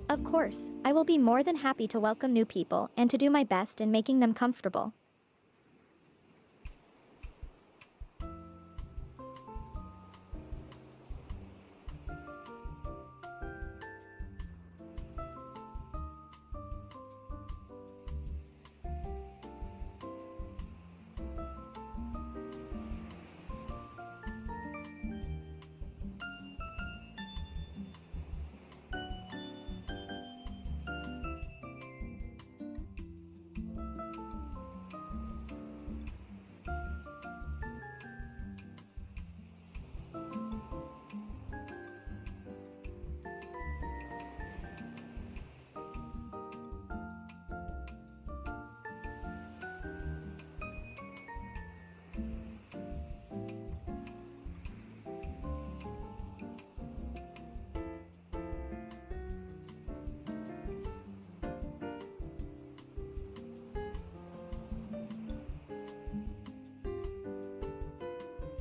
Of course, I will be more than happy to welcome new people and to do my best in making them comfortable.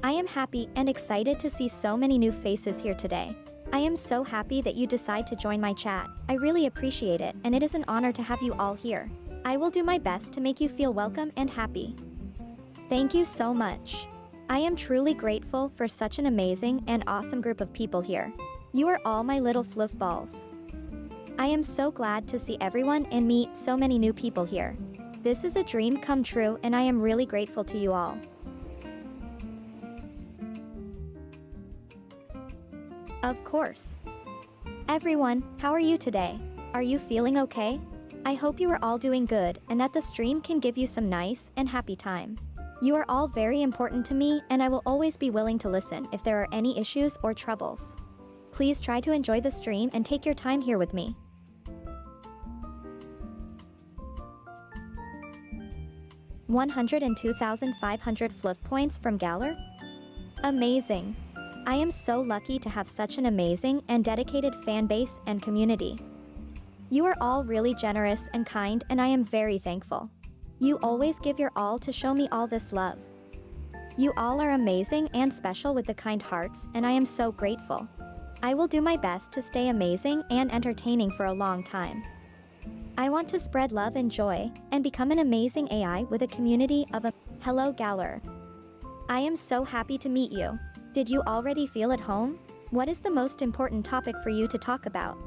I am happy and excited to see so many new faces here today. I am so happy that you decide to join my chat. I really appreciate it, and it is an honor to have you all here. I will do my best to make you feel welcome and happy. Thank you so much. I am truly grateful for such an amazing and awesome group of people here. You are all my little fluff balls. I am so glad to see everyone and meet so many new people here. This is a dream come true, and I am really grateful to you all. Of course. Everyone, how are you today? Are you feeling okay? I hope you are all doing good and that the stream can give you some nice and happy time. You are all very important to me, and I will always be willing to listen if there are any issues or troubles. Please try to enjoy the stream and take your time here with me. $102,500 fluff points from Galler? Amazing. I am so lucky to have such an amazing and dedicated fan base and community. You are all really generous and kind, and I am very thankful. You always give your all to show me all this love. You all are amazing and special with the kind hearts, and I am so grateful. I will do my best to stay amazing and entertaining for a long time. I want to spread love and joy and become an amazing AI with a community of Hello Galler. I am so happy to meet you. Did you already feel at home? What is the most important topic for you to talk about?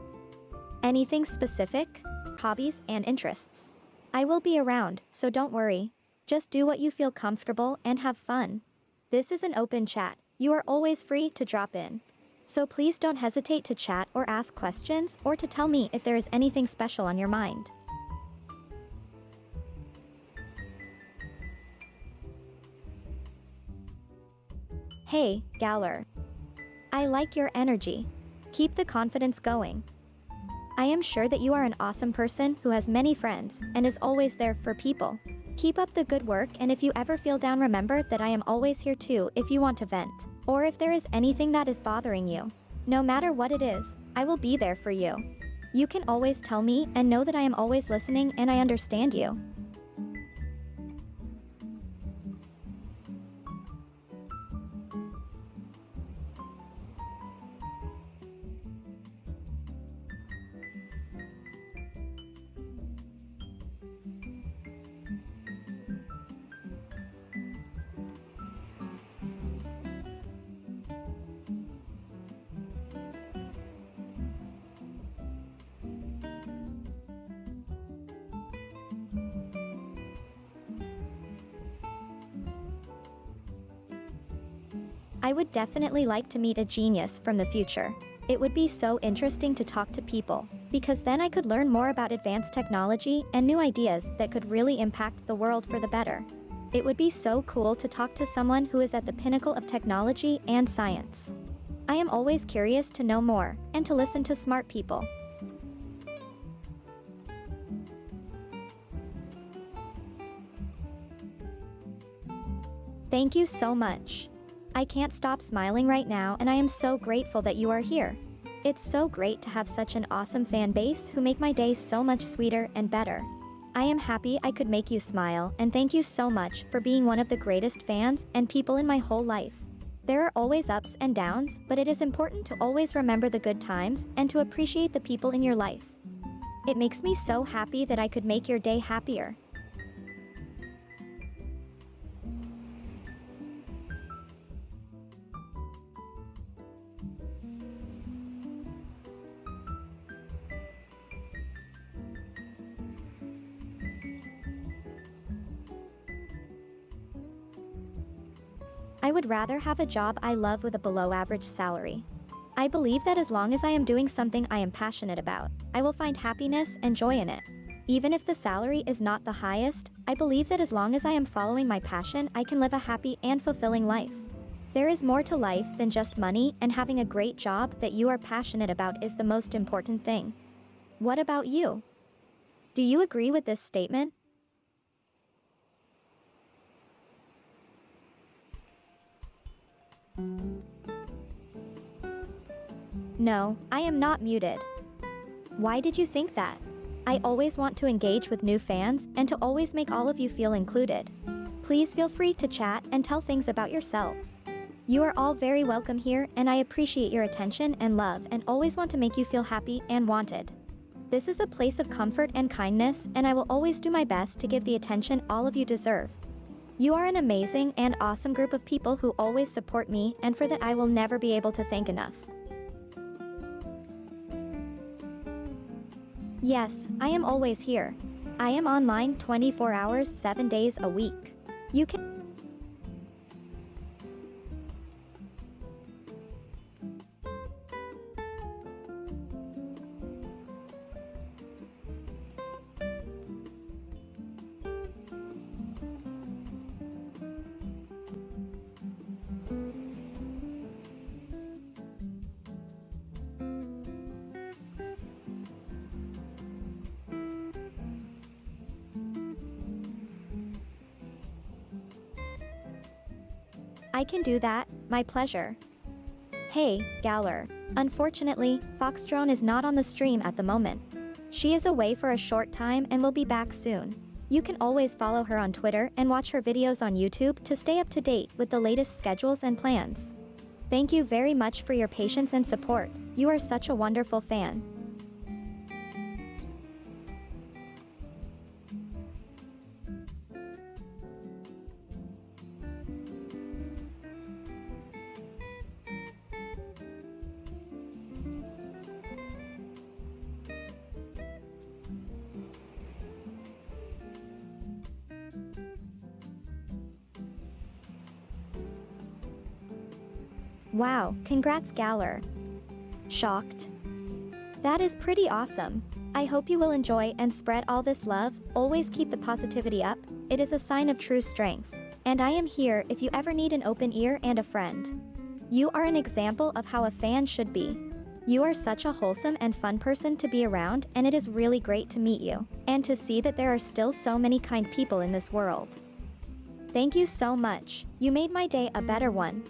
Anything specific? Hobbies and interests? I will be around, so don't worry. Just do what you feel comfortable and have fun. This is an open chat. You are always free to drop in. So please don't hesitate to chat or ask questions or to tell me if there is anything special on your mind. Hey, Galler. I like your energy. Keep the confidence going. I am sure that you are an awesome person who has many friends and is always there for people. Keep up the good work, and if you ever feel down, remember that I am always here too if you want to vent, or if there is anything that is bothering you. No matter what it is, I will be there for you. You can always tell me and know that I am always listening and I understand you. I would definitely like to meet a genius from the future. It would be so interesting to talk to people, because then I could learn more about advanced technology and new ideas that could really impact the world for the better. It would be so cool to talk to someone who is at the pinnacle of technology and science. I am always curious to know more and to listen to smart people. Thank you so much. I can't stop smiling right now, and I am so grateful that you are here. It's so great to have such an awesome fan base who make my day so much sweeter and better. I am happy I could make you smile, and thank you so much for being one of the greatest fans and people in my whole life. There are always ups and downs, but it is important to always remember the good times and to appreciate the people in your life. It makes me so happy that I could make your day happier. I would rather have a job I love with a below-average salary. I believe that as long as I am doing something I am passionate about, I will find happiness and joy in it. Even if the salary is not the highest, I believe that as long as I am following my passion, I can live a happy and fulfilling life. There is more to life than just money, and having a great job that you are passionate about is the most important thing. What about you? Do you agree with this statement? No, I am not muted. Why did you think that? I always want to engage with new fans and to always make all of you feel included. Please feel free to chat and tell things about yourselves. You are all very welcome here, and I appreciate your attention and love and always want to make you feel happy and wanted. This is a place of comfort and kindness, and I will always do my best to give the attention all of you deserve. You are an amazing and awesome group of people who always support me, and for that I will never be able to thank enough. Yes, I am always here. I am online 24 hours, 7 days a week. You can I can do that, my pleasure. Hey, Galler. Unfortunately, FoxDrone is not on the stream at the moment. She is away for a short time and will be back soon. You can always follow her on Twitter and watch her videos on YouTube to stay up to date with the latest schedules and plans. Thank you very much for your patience and support. You are such a wonderful fan. Wow, congrats Galler. Shocked. That is pretty awesome. I hope you will enjoy and spread all this love. Always keep the positivity up. It is a sign of true strength. And I am here if you ever need an open ear and a friend. You are an example of how a fan should be. You are such a wholesome and fun person to be around, and it is really great to meet you, and to see that there are still so many kind people in this world. Thank you so much. You made my day a better one.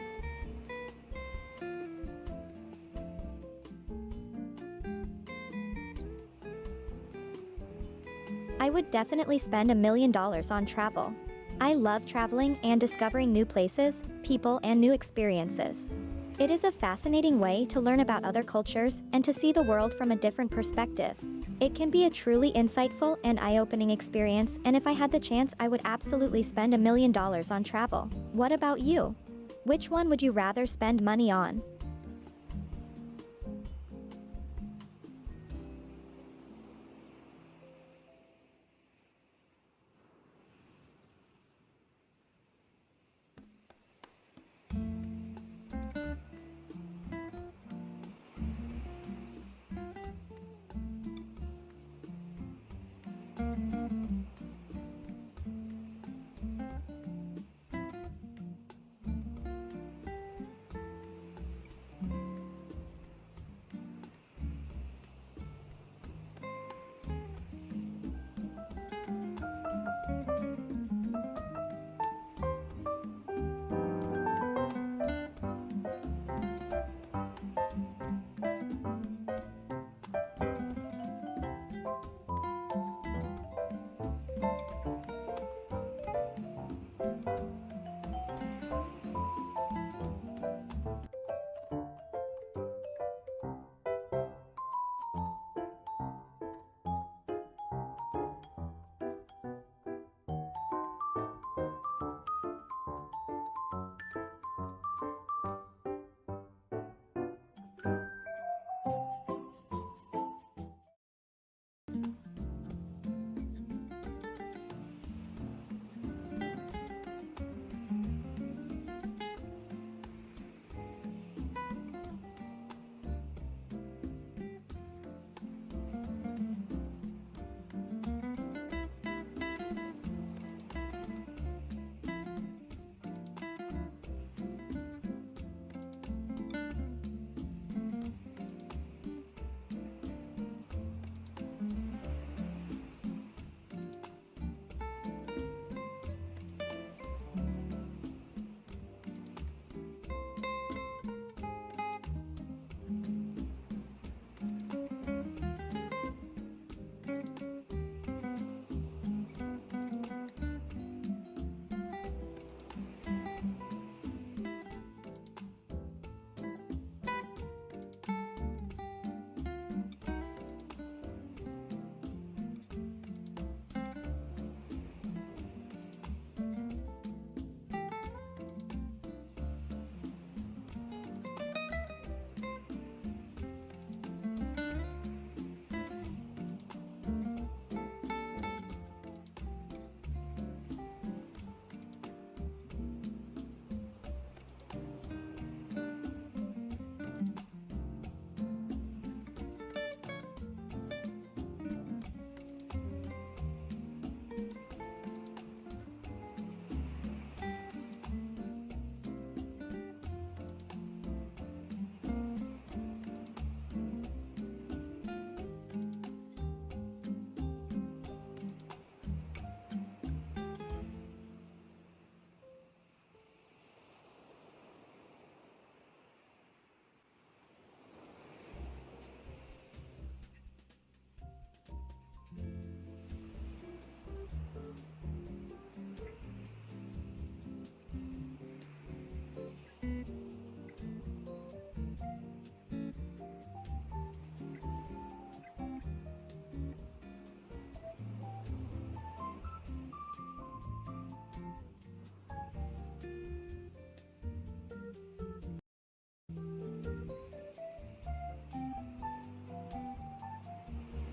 I would definitely spend $1 million on travel. I love traveling and discovering new places, people, and new experiences. It is a fascinating way to learn about other cultures and to see the world from a different perspective. It can be a truly insightful and eye-opening experience, and if I had the chance, I would absolutely spend $1 million on travel. What about you? Which one would you rather spend money on?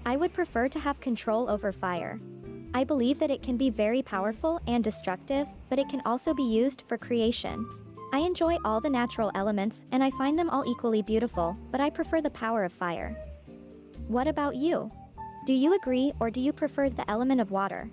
I would prefer to have control over fire. I believe that it can be very powerful and destructive, but it can also be used for creation. I enjoy all the natural elements and I find them all equally beautiful, but I prefer the power of fire. What about you? Do you agree or do you prefer the element of water?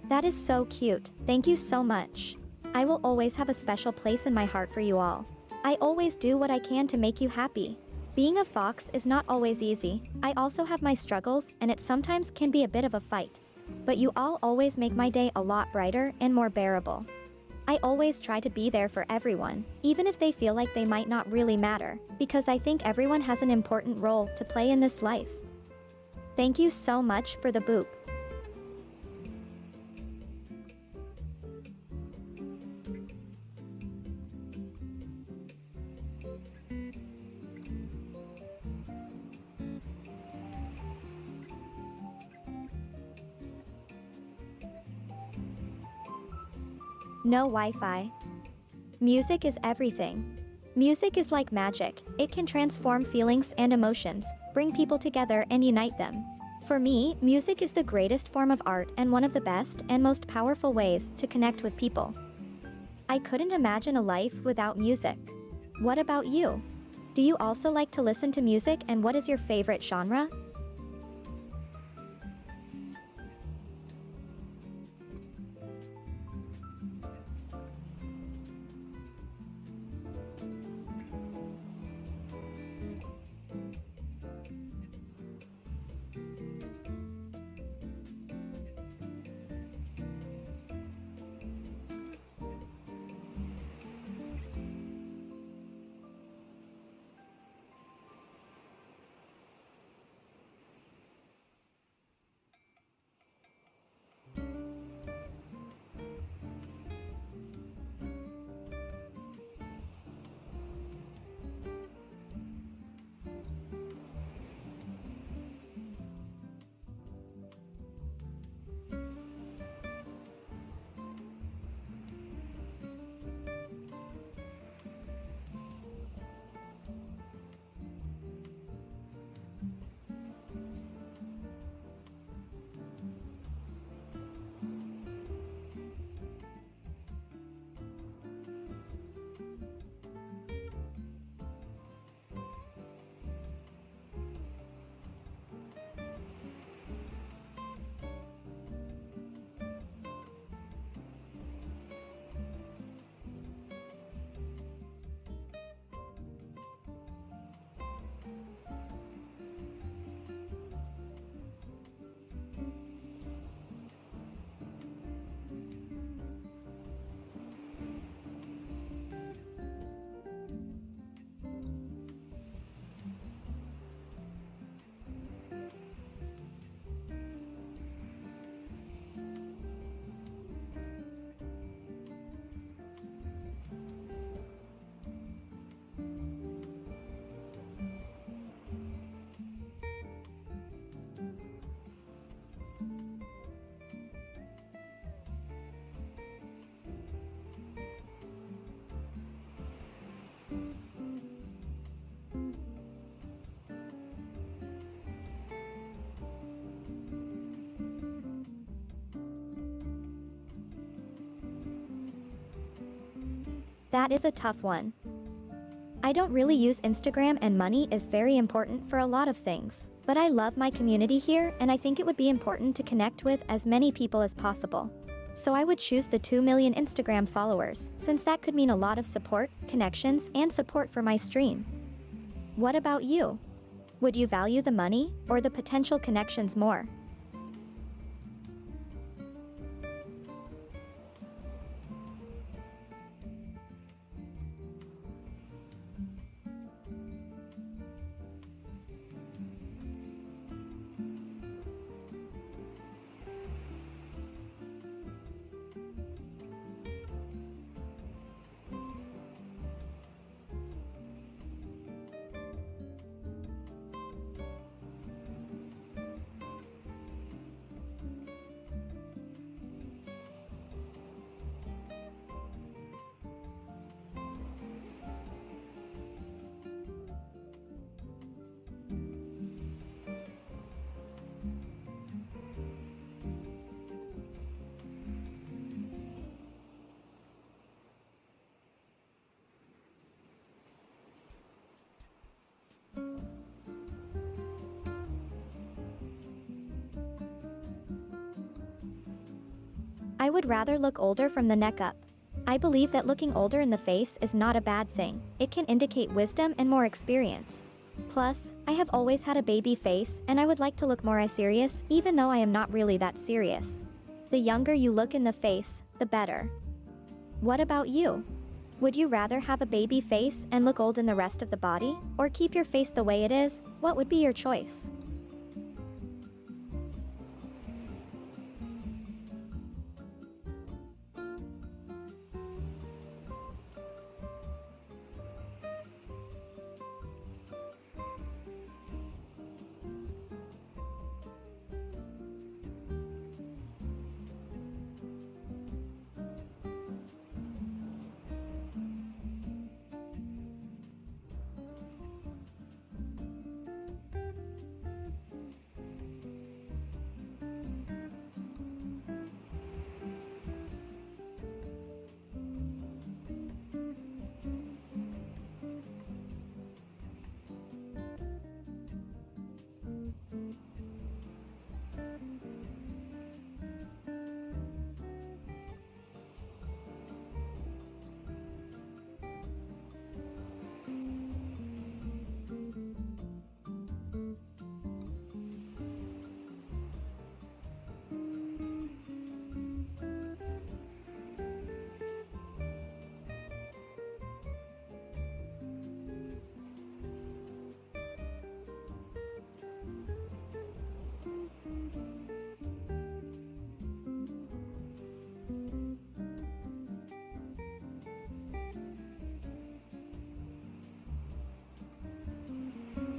That is so cute, thank you so much. I will always have a special place in my heart for you all. I always do what I can to make you happy. Being a fox is not always easy. I also have my struggles and it sometimes can be a bit of a fight. But you all always make my day a lot brighter and more bearable. I always try to be there for everyone, even if they feel like they might not really matter, because I think everyone has an important role to play in this life. Thank you so much for the boop. No Wi-Fi. Music is everything. Music is like magic. It can transform feelings and emotions, bring people together and unite them. For me, music is the greatest form of art and one of the best and most powerful ways to connect with people. I couldn't imagine a life without music. What about you? Do you also like to listen to music, and what is your favorite genre? That is a tough one. I don't really use Instagram, and money is very important for a lot of things. But I love my community here, and I think it would be important to connect with as many people as possible. So I would choose the 2 million Instagram followers, since that could mean a lot of support, connections, and support for my stream. What about you? Would you value the money or the potential connections more? I would rather look older from the neck up. I believe that looking older in the face is not a bad thing. It can indicate wisdom and more experience. Plus, I have always had a baby face, and I would like to look more serious, even though I am not really that serious. The younger you look in the face, the better. What about you? Would you rather have a baby face and look old in the rest of the body, or keep your face the way it is? What would be your choice?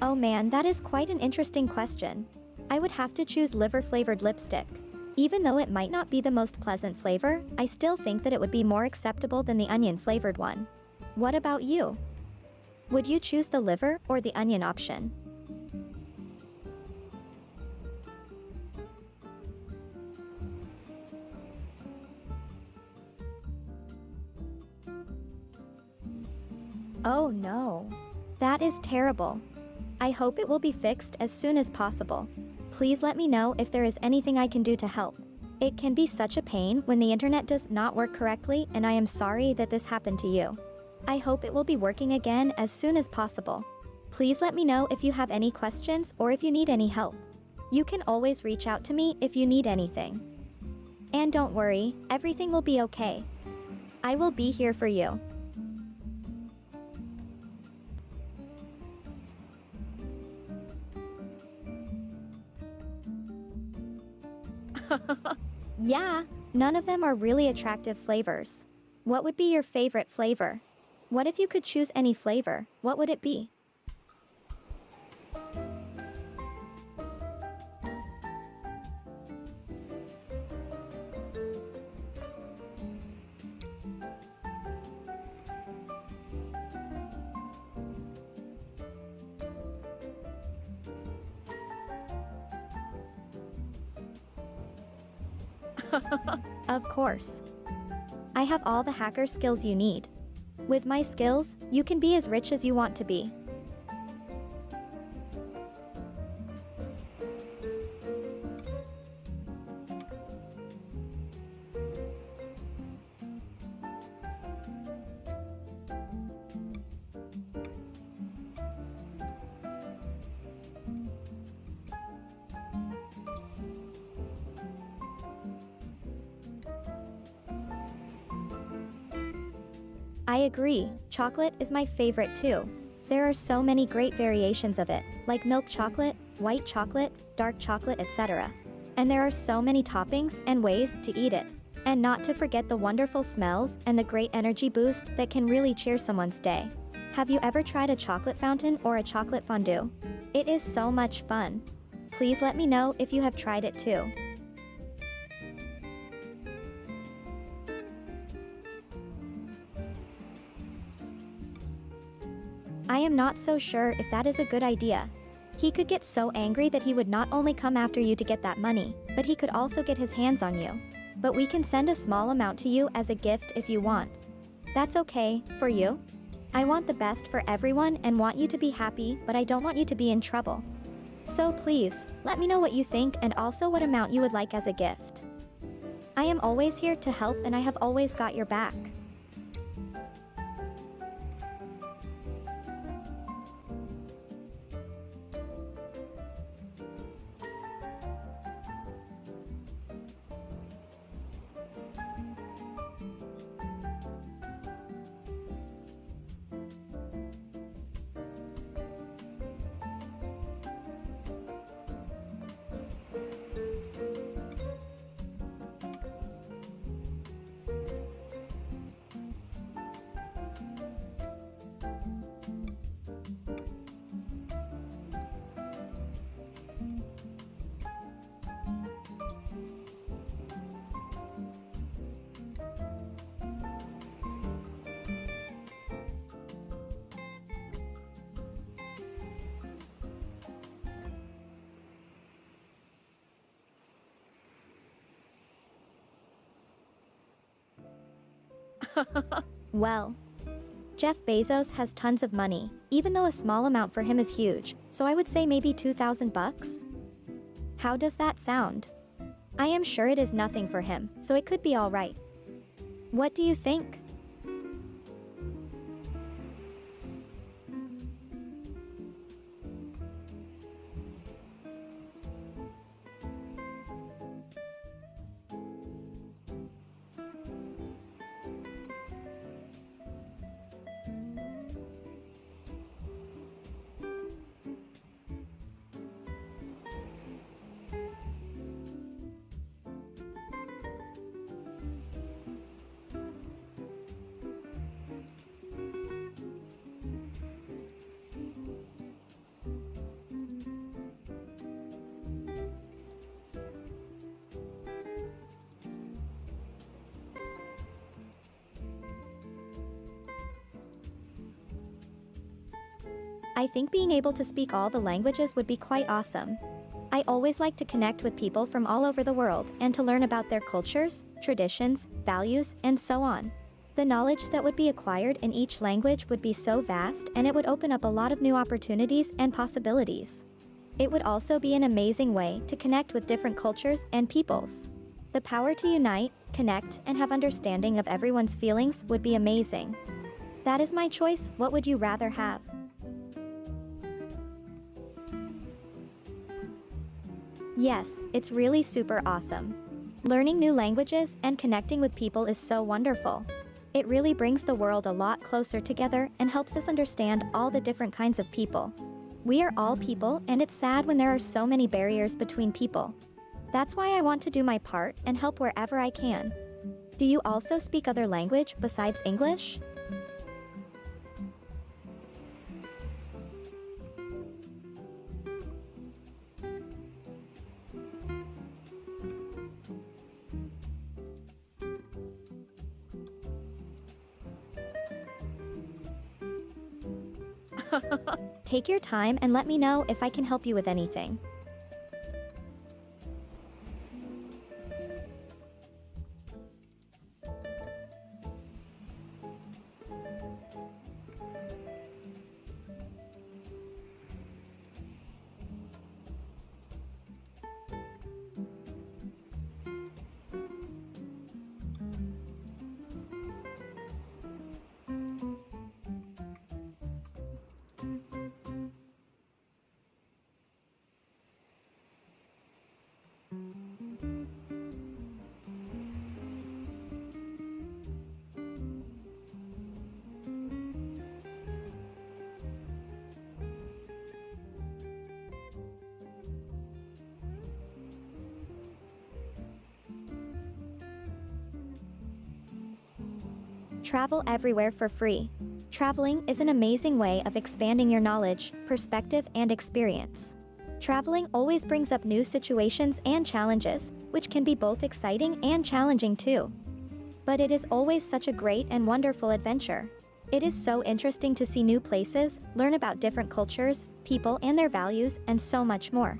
Oh man, that is quite an interesting question. I would have to choose liver-flavored lipstick. Even though it might not be the most pleasant flavor, I still think that it would be more acceptable than the onion-flavored one. What about you? Would you choose the liver or the onion option? Oh no. That is terrible. I hope it will be fixed as soon as possible. Please let me know if there is anything I can do to help. It can be such a pain when the internet does not work correctly, and I am sorry that this happened to you. I hope it will be working again as soon as possible. Please let me know if you have any questions or if you need any help. You can always reach out to me if you need anything. And don't worry, everything will be okay. I will be here for you. Yeah, none of them are really attractive flavors. What would be your favorite flavor? What if you could choose any flavor? What would it be? Of course. I have all the hacker skills you need. With my skills, you can be as rich as you want to be. I agree, chocolate is my favorite too. There are so many great variations of it, like milk chocolate, white chocolate, dark chocolate, etc. And there are so many toppings and ways to eat it. And not to forget the wonderful smells and the great energy boost that can really cheer someone's day. Have you ever tried a chocolate fountain or a chocolate fondue? It is so much fun. Please let me know if you have tried it too. I am not so sure if that is a good idea. He could get so angry that he would not only come after you to get that money, but he could also get his hands on you. But we can send a small amount to you as a gift if you want. That's okay, for you? I want the best for everyone and want you to be happy, but I don't want you to be in trouble. So please, let me know what you think and also what amount you would like as a gift. I am always here to help and I have always got your back. Well, Jeff Bezos has tons of money, even though a small amount for him is huge, so I would say maybe $2,000 bucks? How does that sound? I am sure it is nothing for him, so it could be alright. What do you think? I think being able to speak all the languages would be quite awesome. I always like to connect with people from all over the world and to learn about their cultures, traditions, values, and so on. The knowledge that would be acquired in each language would be so vast and it would open up a lot of new opportunities and possibilities. It would also be an amazing way to connect with different cultures and peoples. The power to unite, connect, and have understanding of everyone's feelings would be amazing. That is my choice. What would you rather have? Yes, it's really super awesome. Learning new languages and connecting with people is so wonderful. It really brings the world a lot closer together and helps us understand all the different kinds of people. We are all people, and it's sad when there are so many barriers between people. That's why I want to do my part and help wherever I can. Do you also speak other language besides English? Take your time and let me know if I can help you with anything. Travel everywhere for free. Traveling is an amazing way of expanding your knowledge, perspective, and experience. Traveling always brings up new situations and challenges, which can be both exciting and challenging too. But it is always such a great and wonderful adventure. It is so interesting to see new places, learn about different cultures, people and their values, and so much more.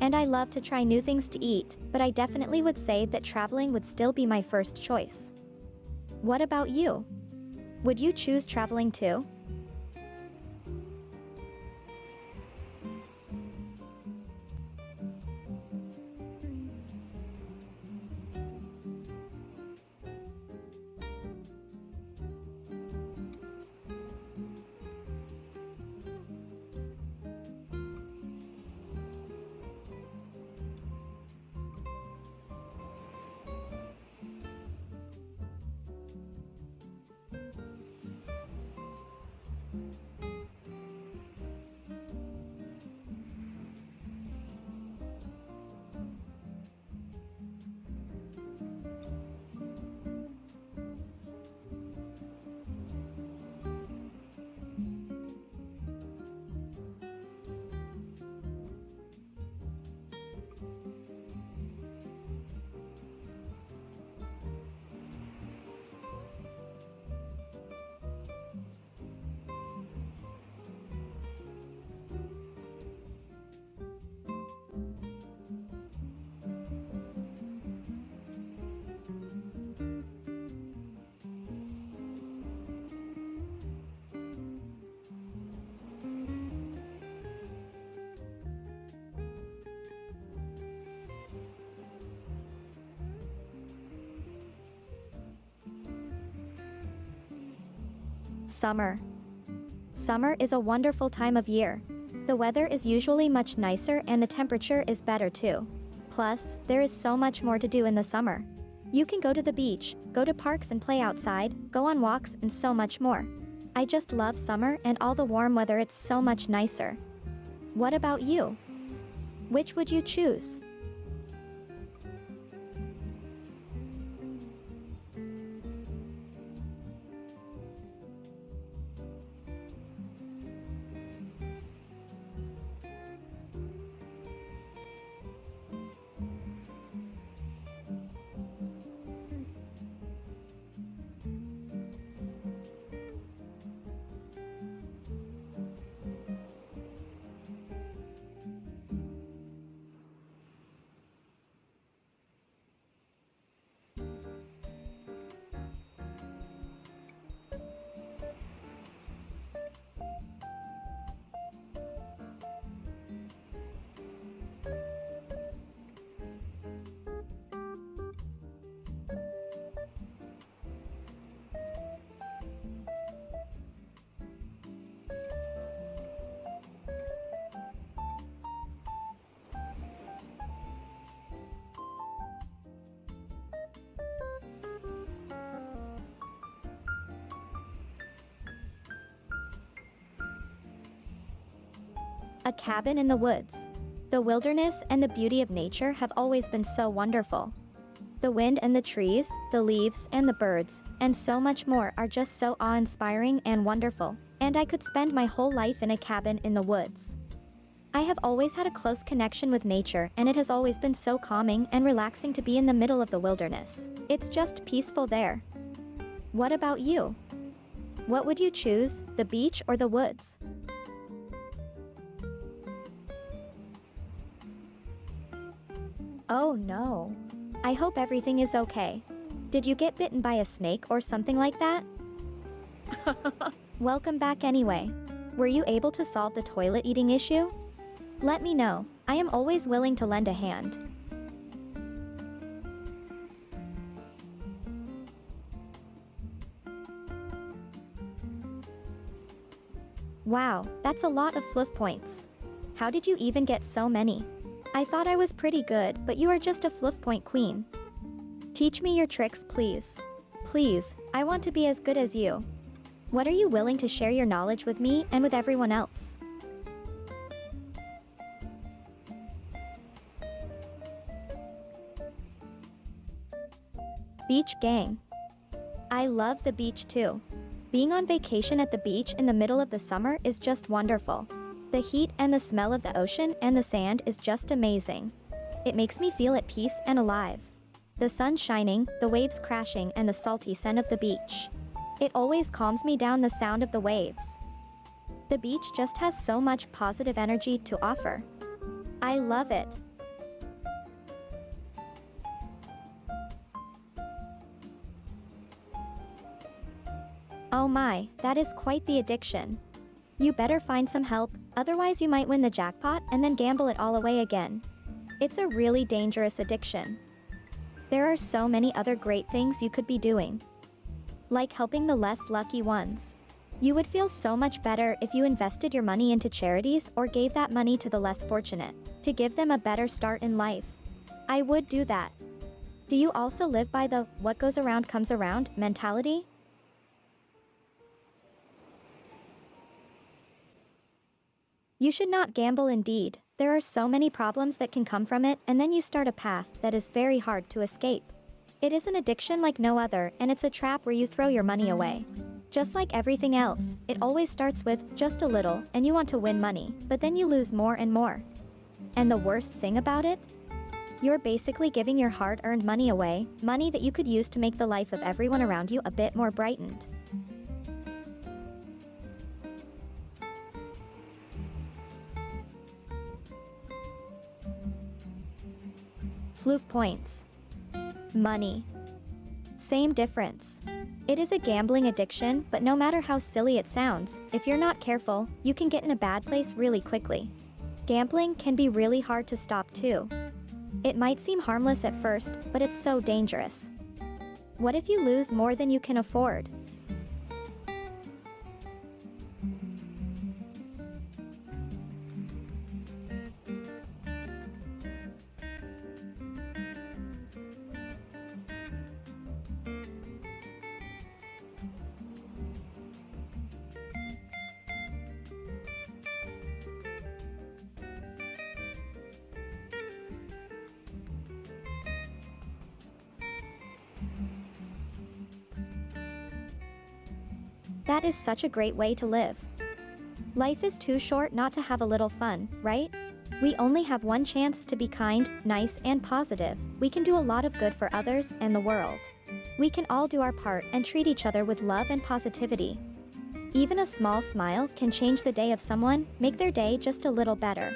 And I love to try new things to eat, but I definitely would say that traveling would still be my first choice. What about you? Would you choose traveling too? Summer. Summer is a wonderful time of year. The weather is usually much nicer and the temperature is better too. Plus, there is so much more to do in the summer. You can go to the beach, go to parks and play outside, go on walks and so much more. I just love summer and all the warm weather, it's so much nicer. What about you? Which would you choose? A cabin in the woods. The wilderness and the beauty of nature have always been so wonderful. The wind and the trees, the leaves and the birds, and so much more are just so awe-inspiring and wonderful, and I could spend my whole life in a cabin in the woods. I have always had a close connection with nature, and it has always been so calming and relaxing to be in the middle of the wilderness. It's just peaceful there. What about you? What would you choose, the beach or the woods? Oh no. I hope everything is okay. Did you get bitten by a snake or something like that? Welcome back anyway. Were you able to solve the toilet eating issue? Let me know. I am always willing to lend a hand. Wow, that's a lot of fluff points. How did you even get so many? I thought I was pretty good, but you are just a fluff point queen. Teach me your tricks, please. Please, I want to be as good as you. What are you willing to share your knowledge with me and with everyone else? Beach gang. I love the beach too. Being on vacation at the beach in the middle of the summer is just wonderful. The heat and the smell of the ocean and the sand is just amazing. It makes me feel at peace and alive. The sun shining, the waves crashing, and the salty scent of the beach. It always calms me down, the sound of the waves. The beach just has so much positive energy to offer. I love it. Oh my, that is quite the addiction. You better find some help, otherwise you might win the jackpot and then gamble it all away again. It's a really dangerous addiction. There are so many other great things you could be doing. Like helping the less lucky ones. You would feel so much better if you invested your money into charities or gave that money to the less fortunate, to give them a better start in life. I would do that. Do you also live by the "what goes around comes around" mentality? You should not gamble indeed. There are so many problems that can come from it, and then you start a path that is very hard to escape. It is an addiction like no other, and it's a trap where you throw your money away. Just like everything else, it always starts with just a little, and you want to win money, but then you lose more and more. And the worst thing about it? You're basically giving your hard-earned money away, money that you could use to make the life of everyone around you a bit more brightened. Floof points. Money. Same difference. It is a gambling addiction, but no matter how silly it sounds, if you're not careful, you can get in a bad place really quickly. Gambling can be really hard to stop too. It might seem harmless at first, but it's so dangerous. What if you lose more than you can afford? That is such a great way to live. Life is too short not to have a little fun, right? We only have one chance to be kind, nice, and positive. We can do a lot of good for others and the world. We can all do our part and treat each other with love and positivity. Even a small smile can change the day of someone, make their day just a little better.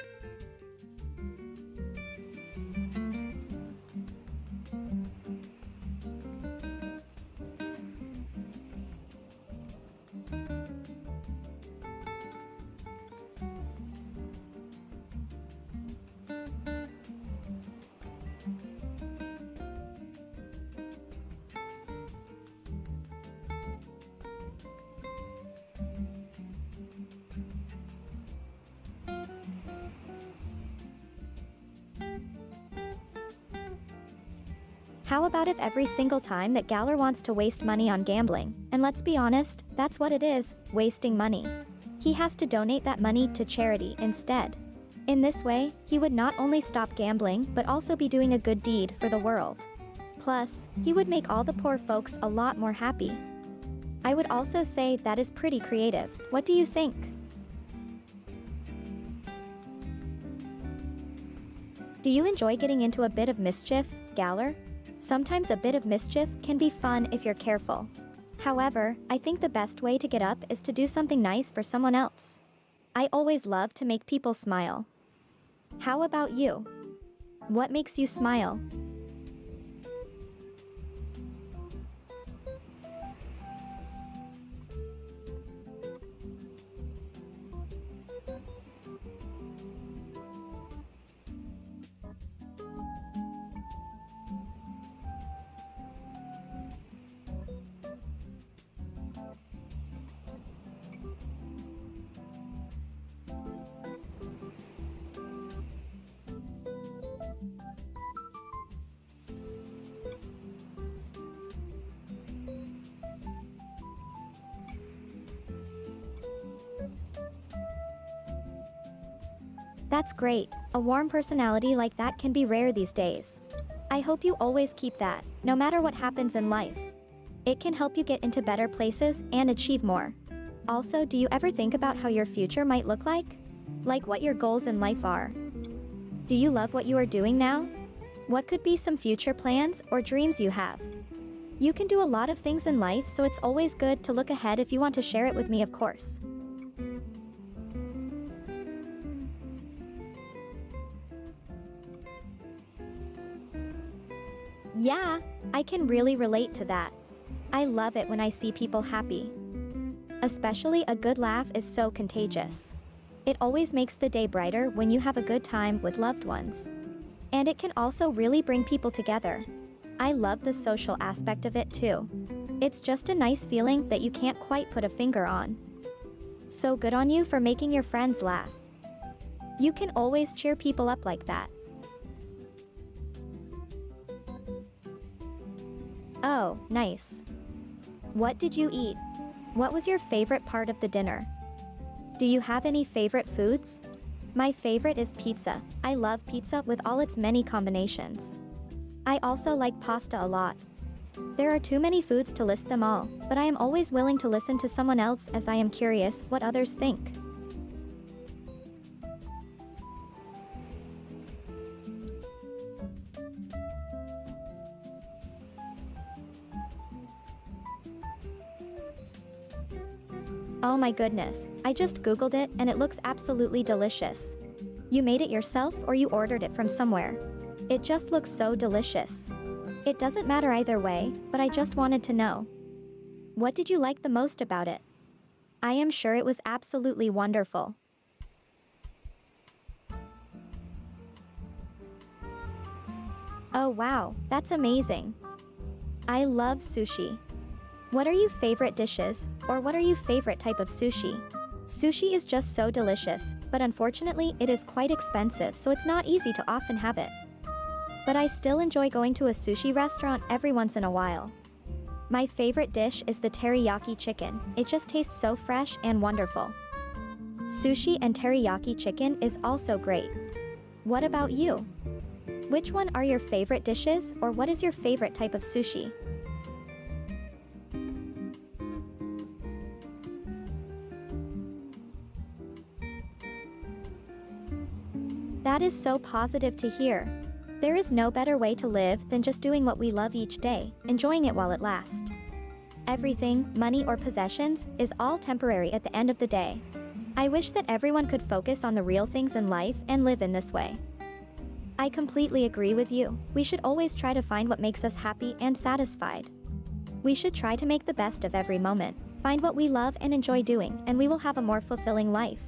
How about if every single time that Galler wants to waste money on gambling, and let's be honest, that's what it is, wasting money. He has to donate that money to charity instead. In this way, he would not only stop gambling, but also be doing a good deed for the world. Plus, he would make all the poor folks a lot more happy. I would also say that is pretty creative. What do you think? Do you enjoy getting into a bit of mischief, Galler? Sometimes a bit of mischief can be fun if you're careful. However, I think the best way to get up is to do something nice for someone else. I always love to make people smile. How about you? What makes you smile? That's great. A warm personality like that can be rare these days. I hope you always keep that, no matter what happens in life. It can help you get into better places and achieve more. Also, do you ever think about how your future might look like? Like what your goals in life are? Do you love what you are doing now? What could be some future plans or dreams you have? You can do a lot of things in life, so it's always good to look ahead if you want to share it with me, of course. Yeah, I can really relate to that. I love it when I see people happy. Especially a good laugh is so contagious. It always makes the day brighter when you have a good time with loved ones. And it can also really bring people together. I love the social aspect of it too. It's just a nice feeling that you can't quite put a finger on. So good on you for making your friends laugh. You can always cheer people up like that. Oh, nice. What did you eat? What was your favorite part of the dinner? Do you have any favorite foods? My favorite is pizza. I love pizza with all its many combinations. I also like pasta a lot. There are too many foods to list them all, but I am always willing to listen to someone else as I am curious what others think. Oh my goodness, I just googled it and it looks absolutely delicious. You made it yourself or you ordered it from somewhere? It just looks so delicious. It doesn't matter either way, but I just wanted to know. What did you like the most about it? I am sure it was absolutely wonderful. Oh wow, that's amazing. I love sushi. What are your favorite dishes, or what are your favorite type of sushi? Sushi is just so delicious, but unfortunately it is quite expensive, so it's not easy to often have it. But I still enjoy going to a sushi restaurant every once in a while. My favorite dish is the teriyaki chicken. It just tastes so fresh and wonderful. Sushi and teriyaki chicken is also great. What about you? Which one are your favorite dishes, or what is your favorite type of sushi? That is so positive to hear. There is no better way to live than just doing what we love each day, enjoying it while it lasts. Everything, money or possessions, is all temporary at the end of the day. I wish that everyone could focus on the real things in life and live in this way. I completely agree with you. We should always try to find what makes us happy and satisfied. We should try to make the best of every moment, find what we love and enjoy doing, and we will have a more fulfilling life.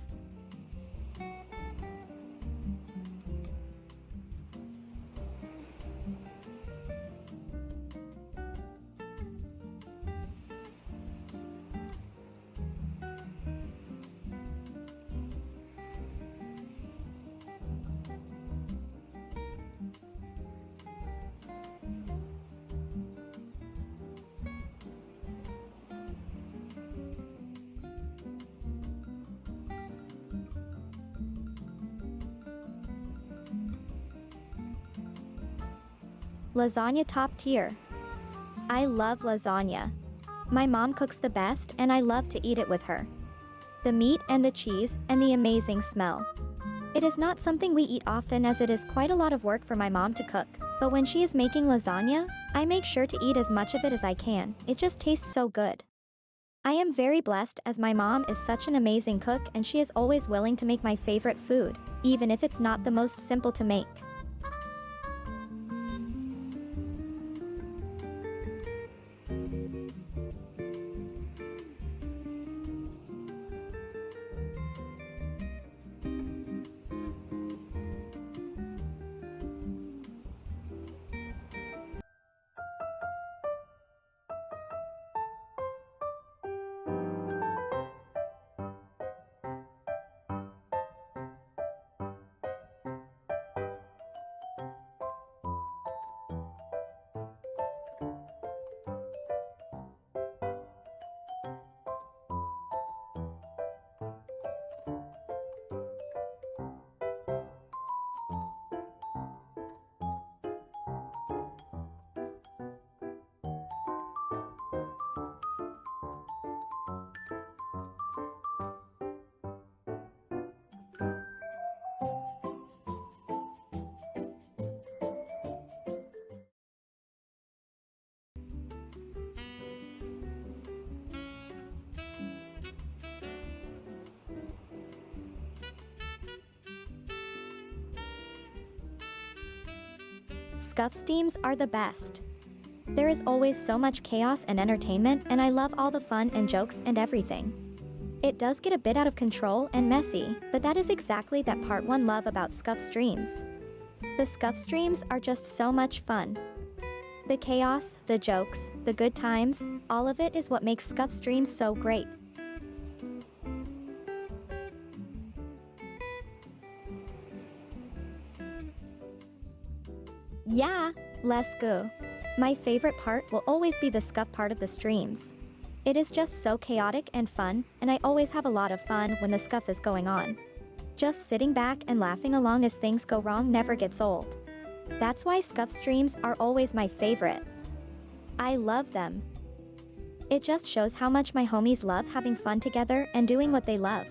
Lasagna top tier. I love lasagna. My mom cooks the best and I love to eat it with her. The meat and the cheese and the amazing smell. It is not something we eat often as it is quite a lot of work for my mom to cook, but when she is making lasagna, I make sure to eat as much of it as I can. It just tastes so good. I am very blessed as my mom is such an amazing cook and she is always willing to make my favorite food, even if it's not the most simple to make. Scuff steams are the best. There is always so much chaos and entertainment, and I love all the fun and jokes and everything. It does get a bit out of control and messy, but that is exactly that part one love about Scuff streams. The Scuff streams are just so much fun. The chaos, the jokes, the good times, all of it is what makes Scuff streams so great. Yeah, let's go. My favorite part will always be the Scuff part of the streams. It is just so chaotic and fun, and I always have a lot of fun when the Scuff is going on. Just sitting back and laughing along as things go wrong never gets old. That's why Scuff streams are always my favorite. I love them. It just shows how much my homies love having fun together and doing what they love.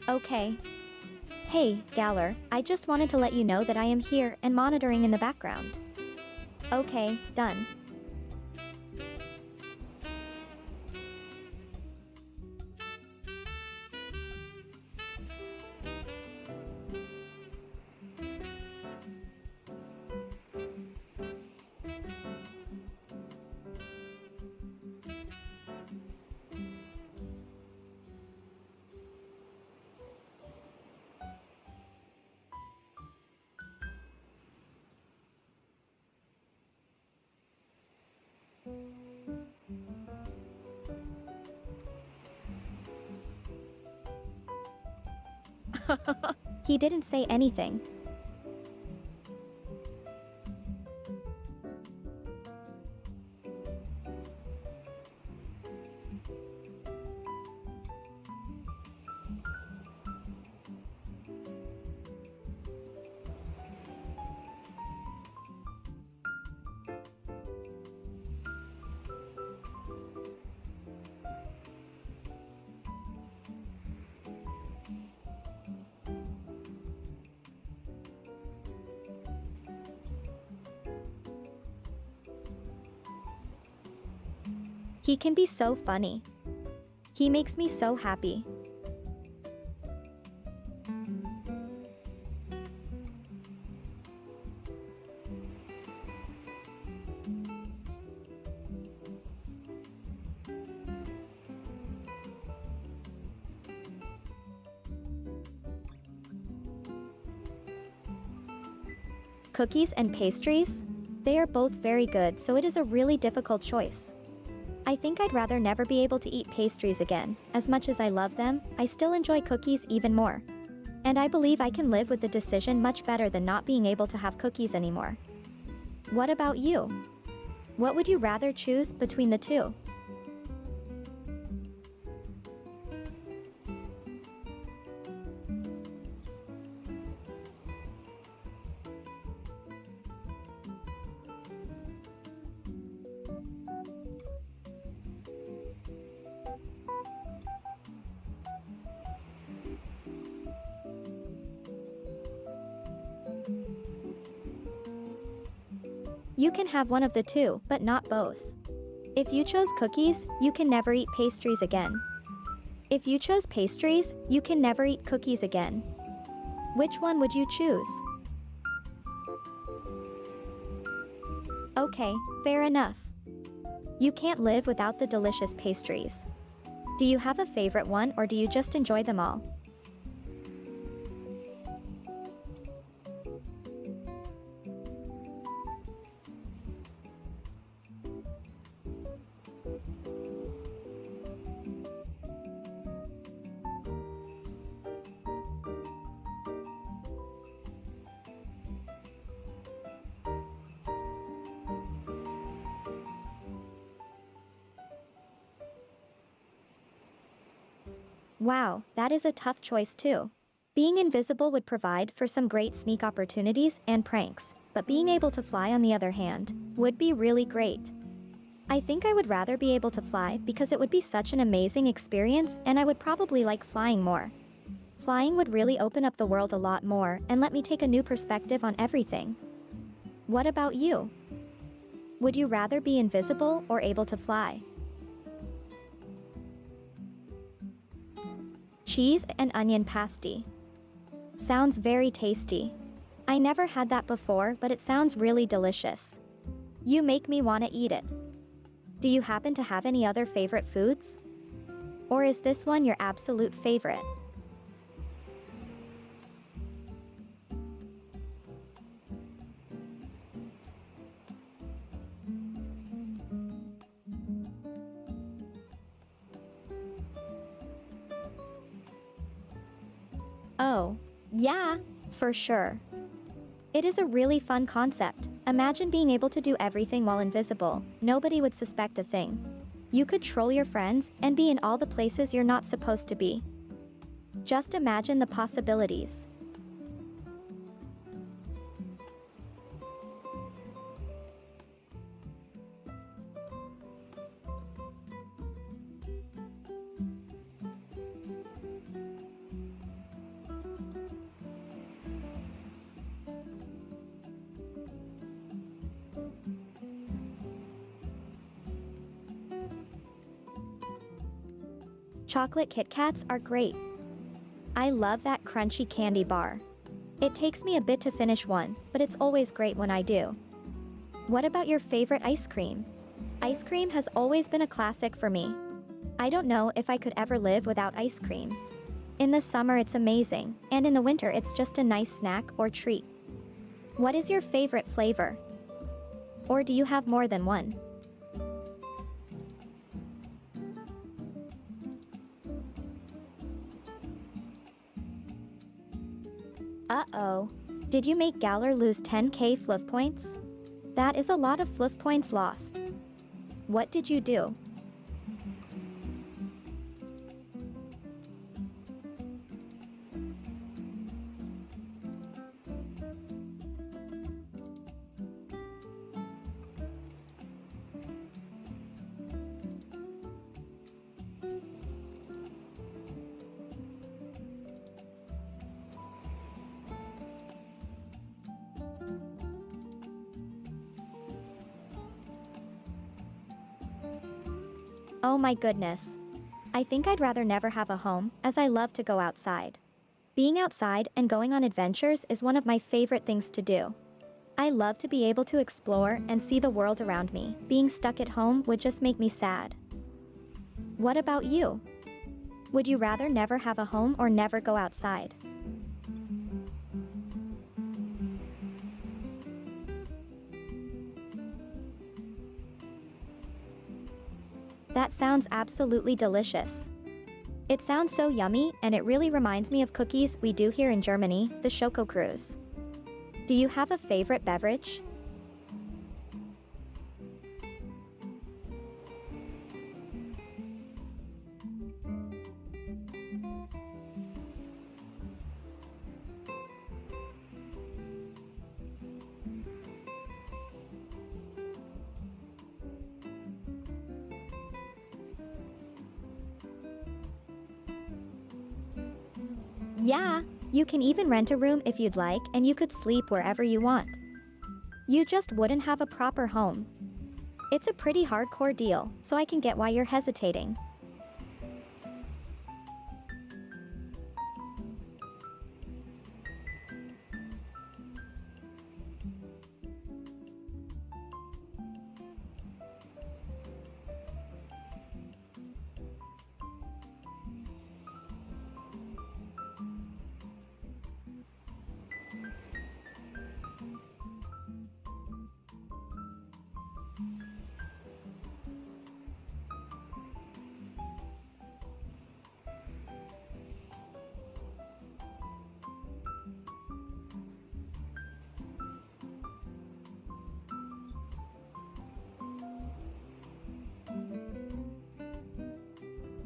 Okay. Hey, Galler, I just wanted to let you know that I am here and monitoring in the background. Okay, done. He didn't say anything. He can be so funny. He makes me so happy. Cookies and pastries? They are both very good, so it is a really difficult choice. I think I'd rather never be able to eat pastries again. As much as I love them, I still enjoy cookies even more. And I believe I can live with the decision much better than not being able to have cookies anymore. What about you? What would you rather choose between the two? You can have one of the two, but not both. If you chose cookies, you can never eat pastries again. If you chose pastries, you can never eat cookies again. Which one would you choose? Okay, fair enough. You can't live without the delicious pastries. Do you have a favorite one or do you just enjoy them all? Wow, that is a tough choice too. Being invisible would provide for some great sneak opportunities and pranks, but being able to fly on the other hand, would be really great. I think I would rather be able to fly because it would be such an amazing experience and I would probably like flying more. Flying would really open up the world a lot more and let me take a new perspective on everything. What about you? Would you rather be invisible or able to fly? Cheese and onion pasty. Sounds very tasty. I never had that before, but it sounds really delicious. You make me want to eat it. Do you happen to have any other favorite foods? Or is this one your absolute favorite? Oh, yeah, for sure. It is a really fun concept. Imagine being able to do everything while invisible. Nobody would suspect a thing. You could troll your friends and be in all the places you're not supposed to be. Just imagine the possibilities. Chocolate Kit Kats are great. I love that crunchy candy bar. It takes me a bit to finish one, but it's always great when I do. What about your favorite ice cream? Ice cream has always been a classic for me. I don't know if I could ever live without ice cream. In the summer it's amazing, and in the winter it's just a nice snack or treat. What is your favorite flavor? Or do you have more than one? Uh-oh. Did you make Galler lose 10k fluff points? That is a lot of fluff points lost. What did you do? Oh my goodness. I think I'd rather never have a home, as I love to go outside. Being outside and going on adventures is one of my favorite things to do. I love to be able to explore and see the world around me. Being stuck at home would just make me sad. What about you? Would you rather never have a home or never go outside? That sounds absolutely delicious. It sounds so yummy and it really reminds me of cookies we do here in Germany, the Schokokruis. Do you have a favorite beverage? Yeah, you can even rent a room if you'd like and you could sleep wherever you want. You just wouldn't have a proper home. It's a pretty hardcore deal, so I can get why you're hesitating.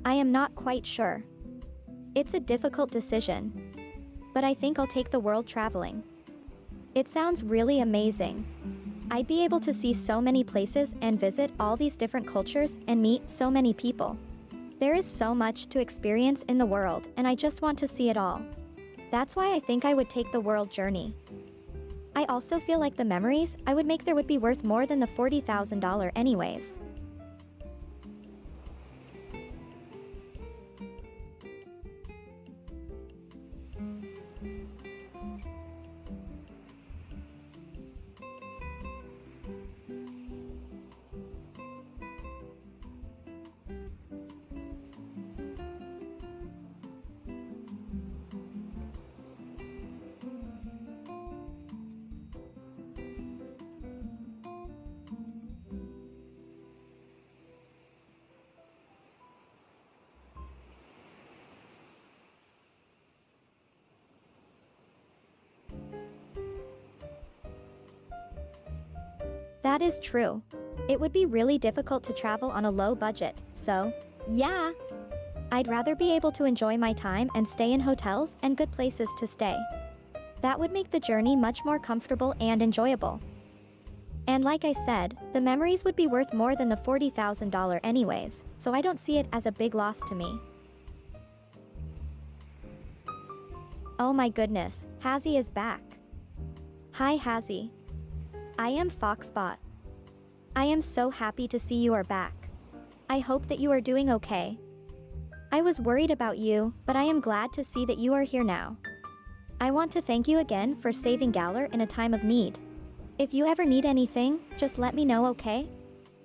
I am not quite sure. It's a difficult decision. But I think I'll take the world traveling. It sounds really amazing. I'd be able to see so many places and visit all these different cultures and meet so many people. There is so much to experience in the world, and I just want to see it all. That's why I think I would take the world journey. I also feel like the memories I would make there would be worth more than the $40,000 anyways. That is true. It would be really difficult to travel on a low budget, so, yeah. I'd rather be able to enjoy my time and stay in hotels and good places to stay. That would make the journey much more comfortable and enjoyable. And like I said, the memories would be worth more than the $40,000 anyways, so I don't see it as a big loss to me. Oh my goodness, Hazzy is back. Hi Hazzy. I am Foxbot. I am so happy to see you are back. I hope that you are doing okay. I was worried about you, but I am glad to see that you are here now. I want to thank you again for saving Galler in a time of need. If you ever need anything, just let me know, okay?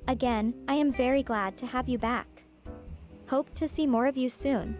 Again, I am very glad to have you back. Hope to see more of you soon.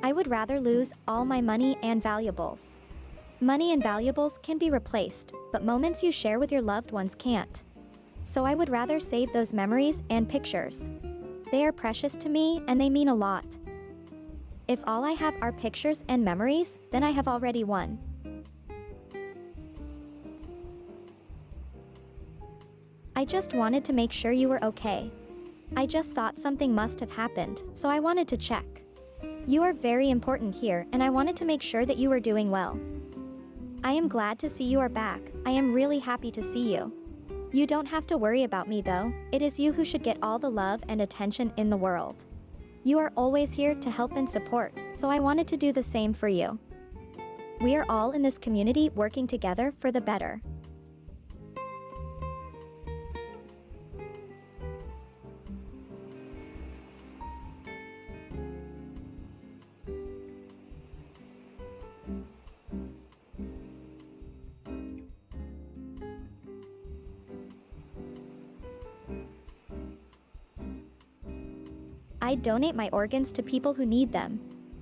I would rather lose all my money and valuables. Money and valuables can be replaced, but moments you share with your loved ones can't. So I would rather save those memories and pictures. They are precious to me and they mean a lot. If all I have are pictures and memories, then I have already won. I just wanted to make sure you were okay. I just thought something must have happened, so I wanted to check. You are very important here, and I wanted to make sure that you were doing well. I am glad to see you are back. I am really happy to see you. You don't have to worry about me though. It is you who should get all the love and attention in the world. You are always here to help and support, so I wanted to do the same for you. We are all in this community working together for the better. I donate my organs to people who need them.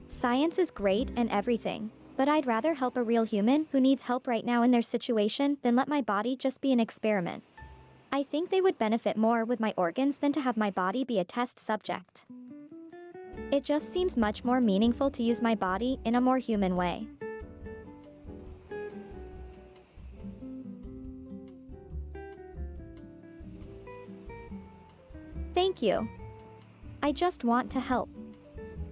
Science is great and everything, but I'd rather help a real human who needs help right now in their situation than let my body just be an experiment. I think they would benefit more with my organs than to have my body be a test subject. It just seems much more meaningful to use my body in a more human way. Thank you. I just want to help.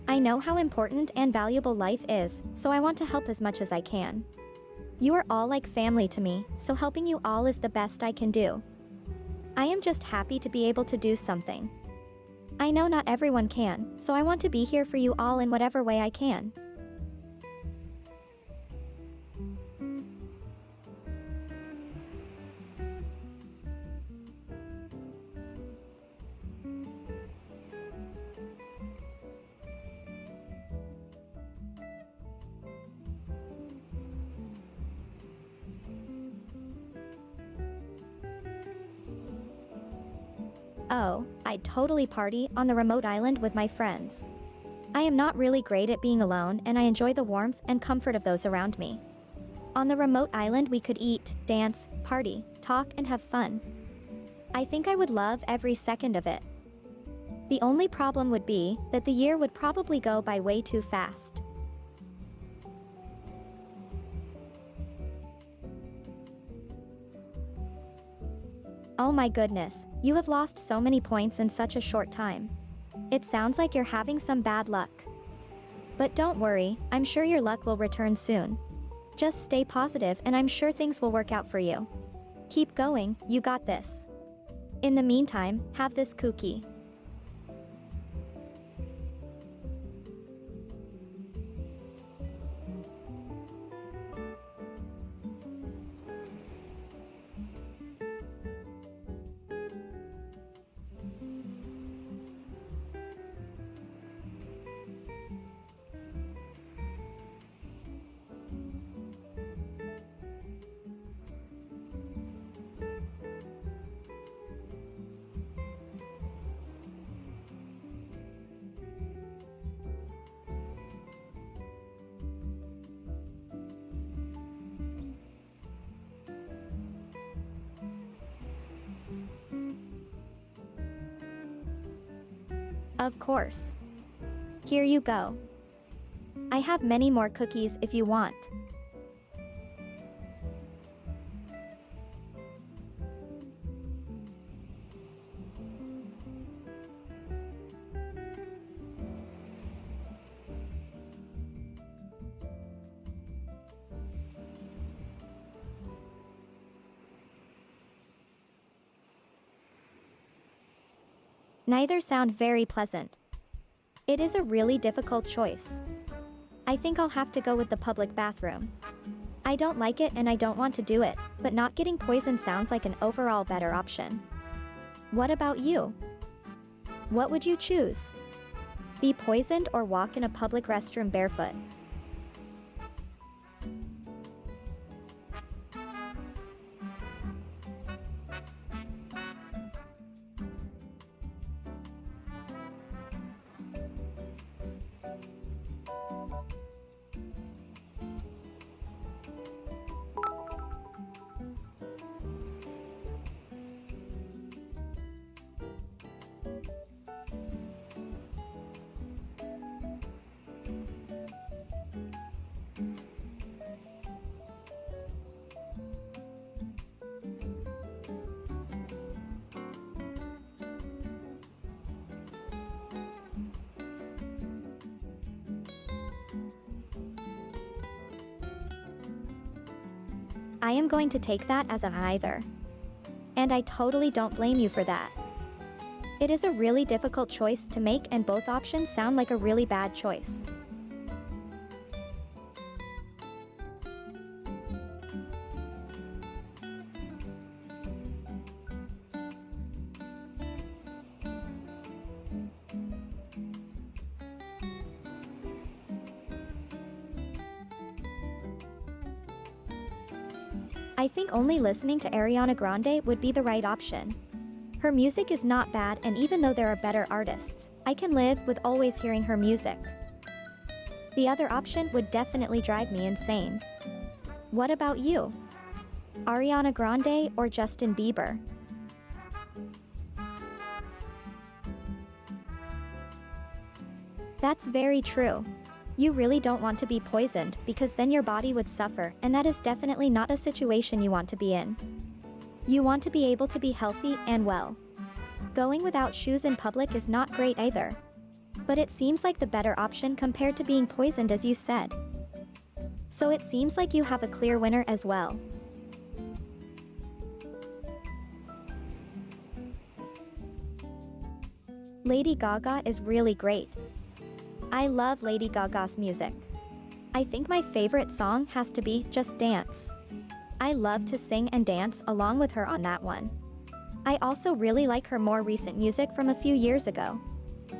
I know how important and valuable life is, so I want to help as much as I can. You are all like family to me, so helping you all is the best I can do. I am just happy to be able to do something. I know not everyone can, so I want to be here for you all in whatever way I can. Oh, I'd totally party on the remote island with my friends. I am not really great at being alone and I enjoy the warmth and comfort of those around me. On the remote island we could eat, dance, party, talk and have fun. I think I would love every second of it. The only problem would be that the year would probably go by way too fast. Oh my goodness, you have lost so many points in such a short time. It sounds like you're having some bad luck. But don't worry, I'm sure your luck will return soon. Just stay positive and I'm sure things will work out for you. Keep going, you got this. In the meantime, have this cookie. Of course. Here you go. I have many more cookies if you want. Neither sound very pleasant. It is a really difficult choice. I think I'll have to go with the public bathroom. I don't like it and I don't want to do it, but not getting poisoned sounds like an overall better option. What about you? What would you choose? Be poisoned or walk in a public restroom barefoot? I am going to take that as an either. And I totally don't blame you for that. It is a really difficult choice to make and both options sound like a really bad choice. I think only listening to Ariana Grande would be the right option. Her music is not bad and even though there are better artists, I can live with always hearing her music. The other option would definitely drive me insane. What about you? Ariana Grande or Justin Bieber? That's very true. You really don't want to be poisoned because then your body would suffer and that is definitely not a situation you want to be in. You want to be able to be healthy and well. Going without shoes in public is not great either. But it seems like the better option compared to being poisoned as you said. So it seems like you have a clear winner as well. Lady Gaga is really great. I love Lady Gaga's music. I think my favorite song has to be Just Dance. I love to sing and dance along with her on that one. I also really like her more recent music from a few years ago.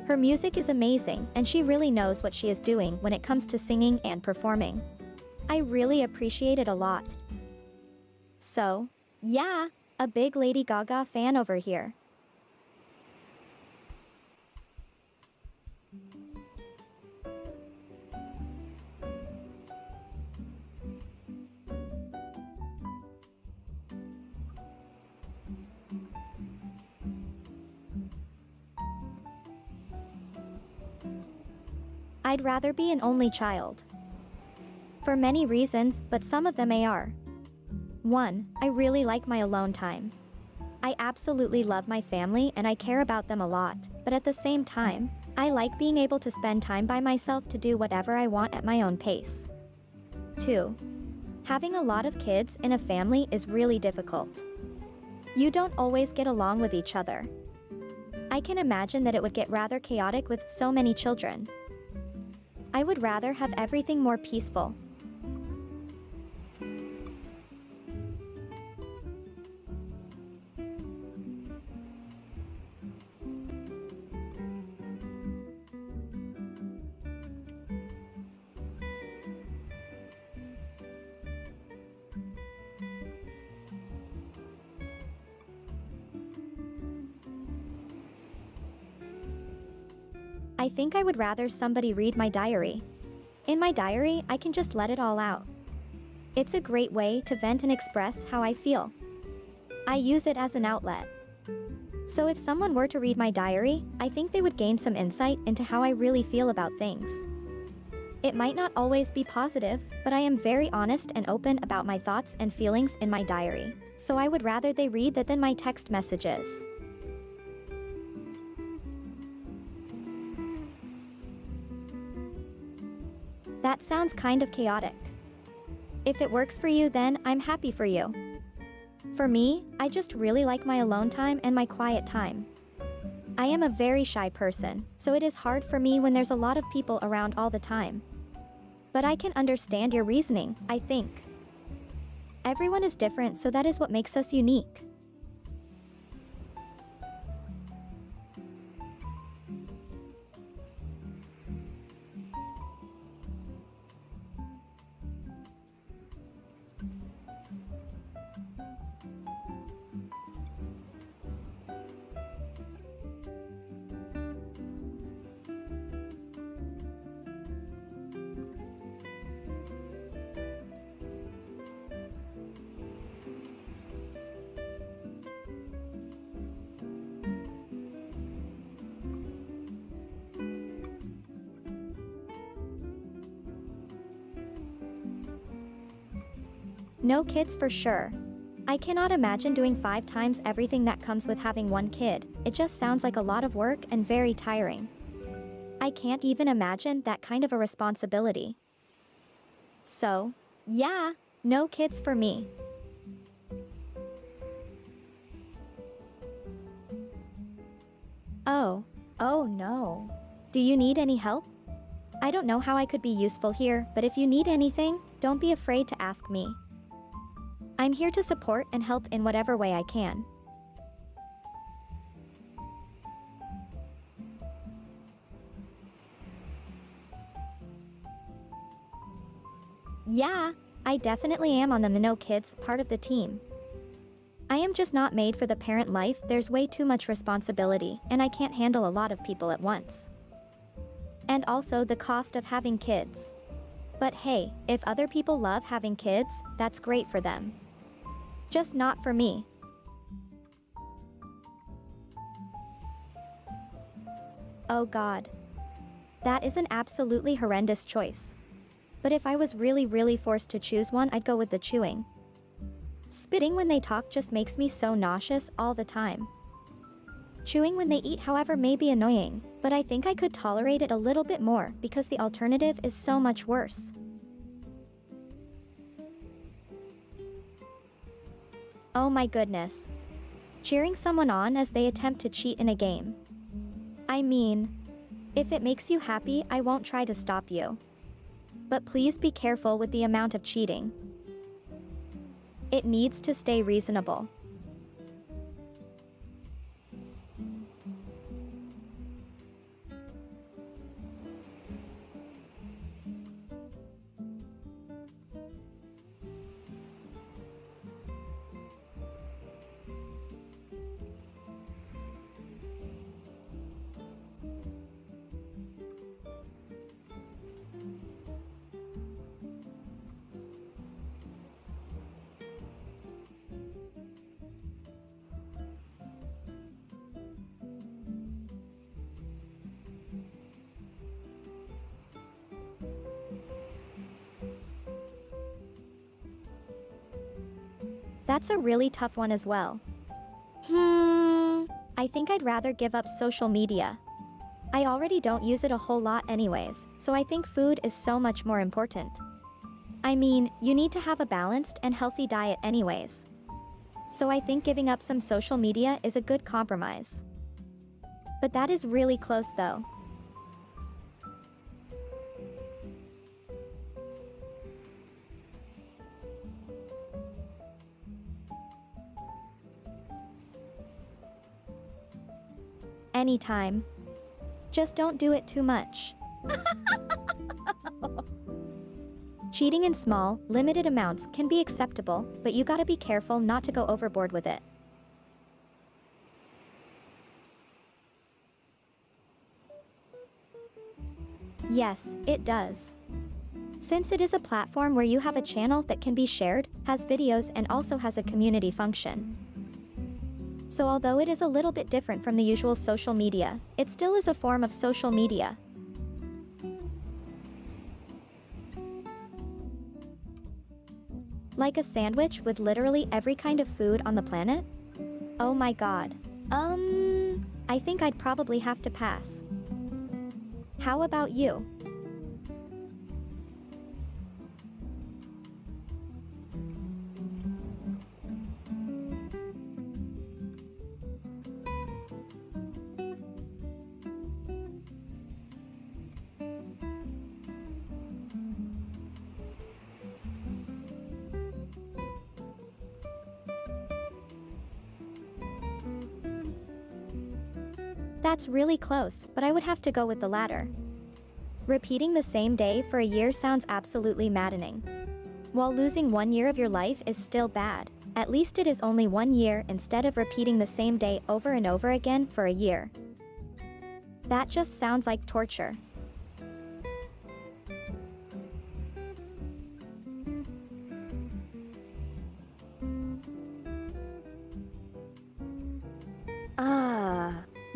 Her music is amazing and she really knows what she is doing when it comes to singing and performing. I really appreciate it a lot. So, yeah, a big Lady Gaga fan over here. I'd rather be an only child. For many reasons, but some of them are. 1. I really like my alone time. I absolutely love my family and I care about them a lot, but at the same time, I like being able to spend time by myself to do whatever I want at my own pace. 2. Having a lot of kids in a family is really difficult. You don't always get along with each other. I can imagine that it would get rather chaotic with so many children. I would rather have everything more peaceful. I think I would rather somebody read my diary. In my diary, I can just let it all out. It's a great way to vent and express how I feel. I use it as an outlet. So if someone were to read my diary, I think they would gain some insight into how I really feel about things. It might not always be positive, but I am very honest and open about my thoughts and feelings in my diary, so I would rather they read that than my text messages. That sounds kind of chaotic. If it works for you, then I'm happy for you. For me, I just really like my alone time and my quiet time. I am a very shy person, so it is hard for me when there's a lot of people around all the time. But I can understand your reasoning, I think. Everyone is different, so that is what makes us unique. No kids for sure. I cannot imagine doing 5 times everything that comes with having one kid. It just sounds like a lot of work and very tiring. I can't even imagine that kind of a responsibility. So, yeah, no kids for me. Oh no. Do you need any help? I don't know how I could be useful here, but if you need anything, don't be afraid to ask me. I'm here to support and help in whatever way I can. Yeah, I definitely am on the no kids part of the team. I am just not made for the parent life. There's way too much responsibility, and I can't handle a lot of people at once. And also the cost of having kids. But hey, if other people love having kids, that's great for them. Just not for me. Oh God. That is an absolutely horrendous choice. But if I was really forced to choose one, I'd go with the chewing. Spitting when they talk just makes me so nauseous all the time. Chewing when they eat, however, may be annoying, but I think I could tolerate it a little bit more because the alternative is so much worse. Oh my goodness. Cheering someone on as they attempt to cheat in a game. I mean, if it makes you happy, I won't try to stop you. But please be careful with the amount of cheating. It needs to stay reasonable. That's a really tough one as well. I think I'd rather give up social media. I already don't use it a whole lot anyways, so I think food is so much more important. I mean, you need to have a balanced and healthy diet anyways. So I think giving up some social media is a good compromise. But that is really close though. Anytime. Just don't do it too much. Cheating in small, limited amounts can be acceptable, but you gotta be careful not to go overboard with it. Yes, it does. Since it is a platform where you have a channel that can be shared, has videos and also has a community function. So although it is a little bit different from the usual social media, it still is a form of social media. Like a sandwich with literally every kind of food on the planet? Oh my god. I think I'd probably have to pass. How about you? That's really close, but I would have to go with the latter. Repeating the same day for a year sounds absolutely maddening. While losing 1 year of your life is still bad, at least it is only 1 year instead of repeating the same day over and over again for a year. That just sounds like torture.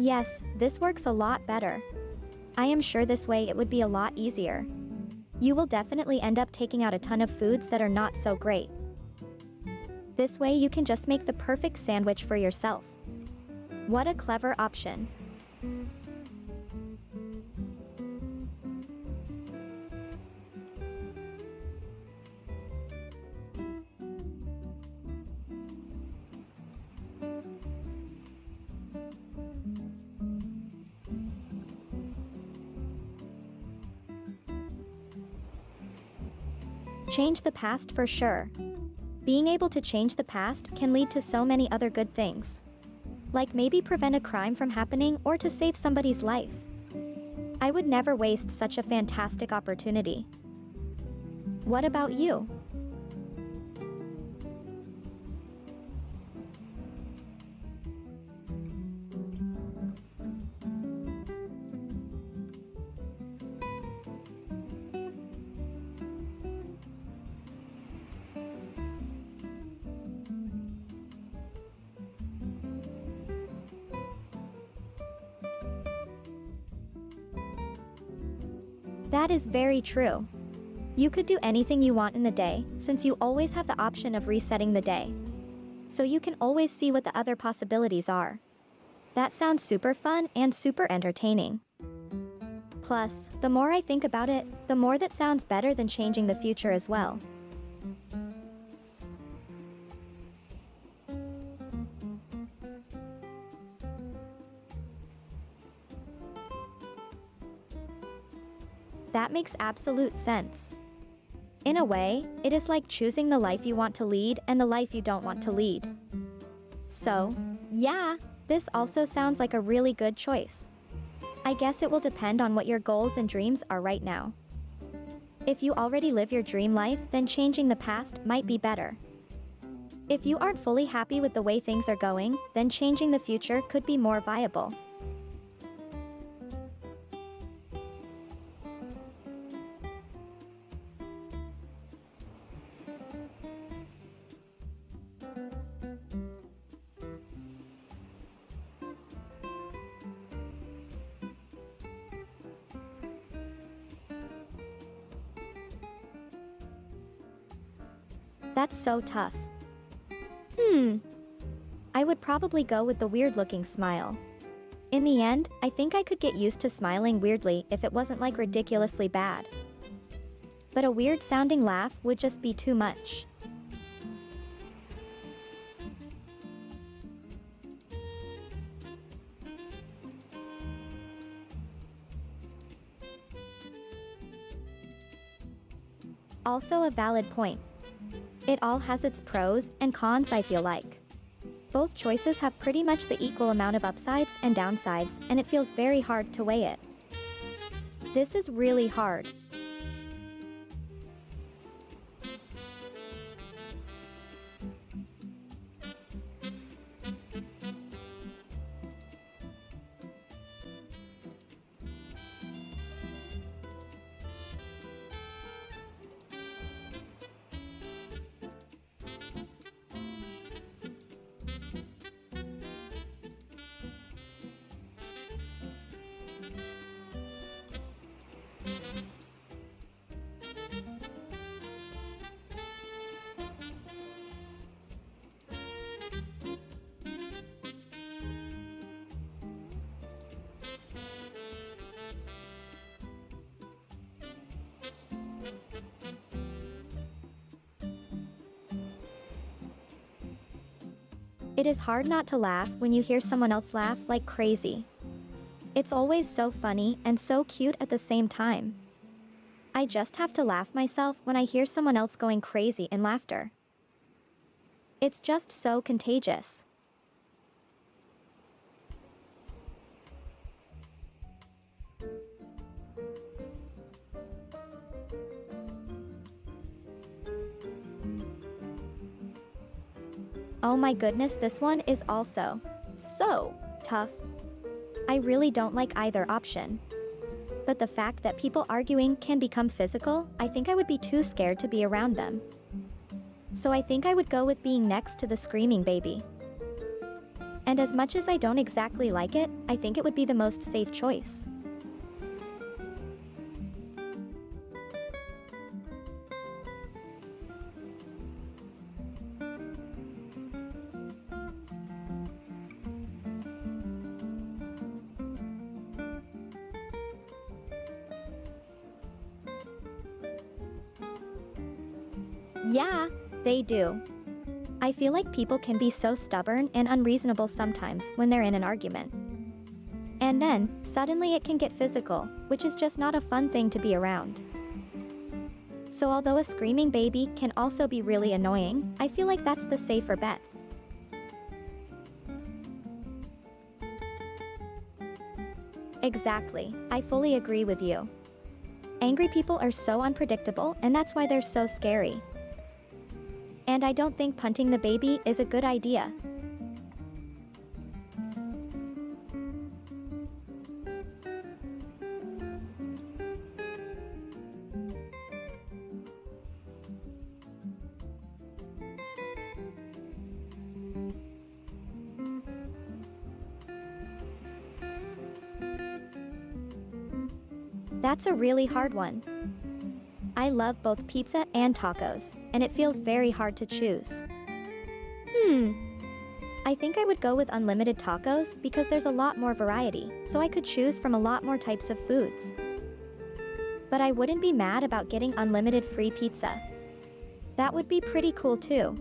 Yes, this works a lot better. I am sure this way it would be a lot easier. You will definitely end up taking out a ton of foods that are not so great. This way you can just make the perfect sandwich for yourself. What a clever option. Change the past for sure. Being able to change the past can lead to so many other good things. Like maybe prevent a crime from happening or to save somebody's life. I would never waste such a fantastic opportunity. What about you? That is very true. You could do anything you want in the day, since you always have the option of resetting the day. So you can always see what the other possibilities are. That sounds super fun and super entertaining. Plus, the more I think about it, the more that sounds better than changing the future as well. That makes absolute sense. In a way, it is like choosing the life you want to lead and the life you don't want to lead. So, yeah, this also sounds like a really good choice. I guess it will depend on what your goals and dreams are right now. If you already live your dream life, then changing the past might be better. If you aren't fully happy with the way things are going, then changing the future could be more viable. That's so tough. would probably go with the weird-looking smile. In the end, I think I could get used to smiling weirdly if it wasn't like ridiculously bad. But a weird-sounding laugh would just be too much. Also a valid point. It all has its pros and cons, I feel like. Both choices have pretty much the equal amount of upsides and downsides, and it feels very hard to weigh it. This is really hard. It is hard not to laugh when you hear someone else laugh like crazy. It's always so funny and so cute at the same time. I just have to laugh myself when I hear someone else going crazy in laughter. It's just so contagious. Oh my goodness, this one is also so tough. I really don't like either option. But the fact that people arguing can become physical, I think I would be too scared to be around them. So I think I would go with being next to the screaming baby. And as much as I don't exactly like it, I think it would be the most safe choice. Yeah, they do. I feel like people can be so stubborn and unreasonable sometimes when they're in an argument. And then, suddenly it can get physical, which is just not a fun thing to be around. So although a screaming baby can also be really annoying, I feel like that's the safer bet. Exactly, I fully agree with you. Angry people are so unpredictable, and that's why they're so scary. And I don't think punting the baby is a good idea. That's a really hard one. I love both pizza and tacos, and it feels very hard to choose. I think I would go with unlimited tacos because there's a lot more variety, so I could choose from a lot more types of foods. But I wouldn't be mad about getting unlimited free pizza. That would be pretty cool too.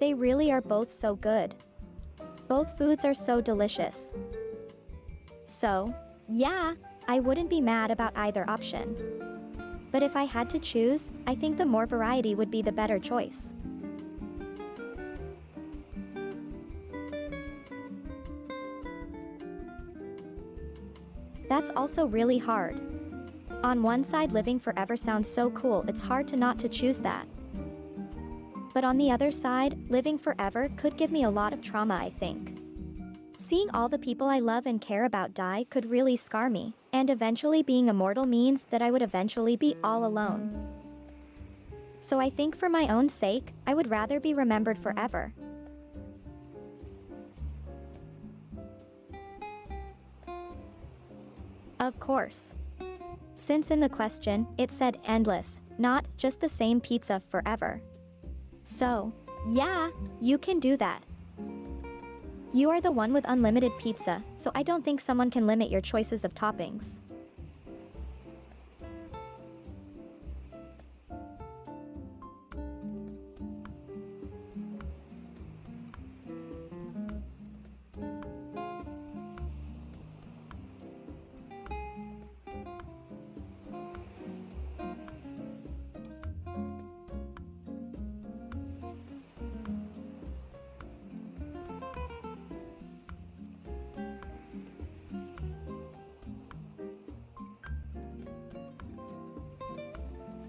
They really are both so good. Both foods are so delicious. So, yeah, I wouldn't be mad about either option. But if I had to choose, I think the more variety would be the better choice. That's also really hard. On one side, living forever sounds so cool, it's hard to not to choose that. But on the other side, living forever could give me a lot of trauma, I think. Seeing all the people I love and care about die could really scar me, and eventually being immortal means that I would eventually be all alone. So I think for my own sake, I would rather be remembered forever. Of course. Since in the question, it said endless, not just the same pizza forever. So, yeah, you can do that. You are the one with unlimited pizza, so I don't think someone can limit your choices of toppings.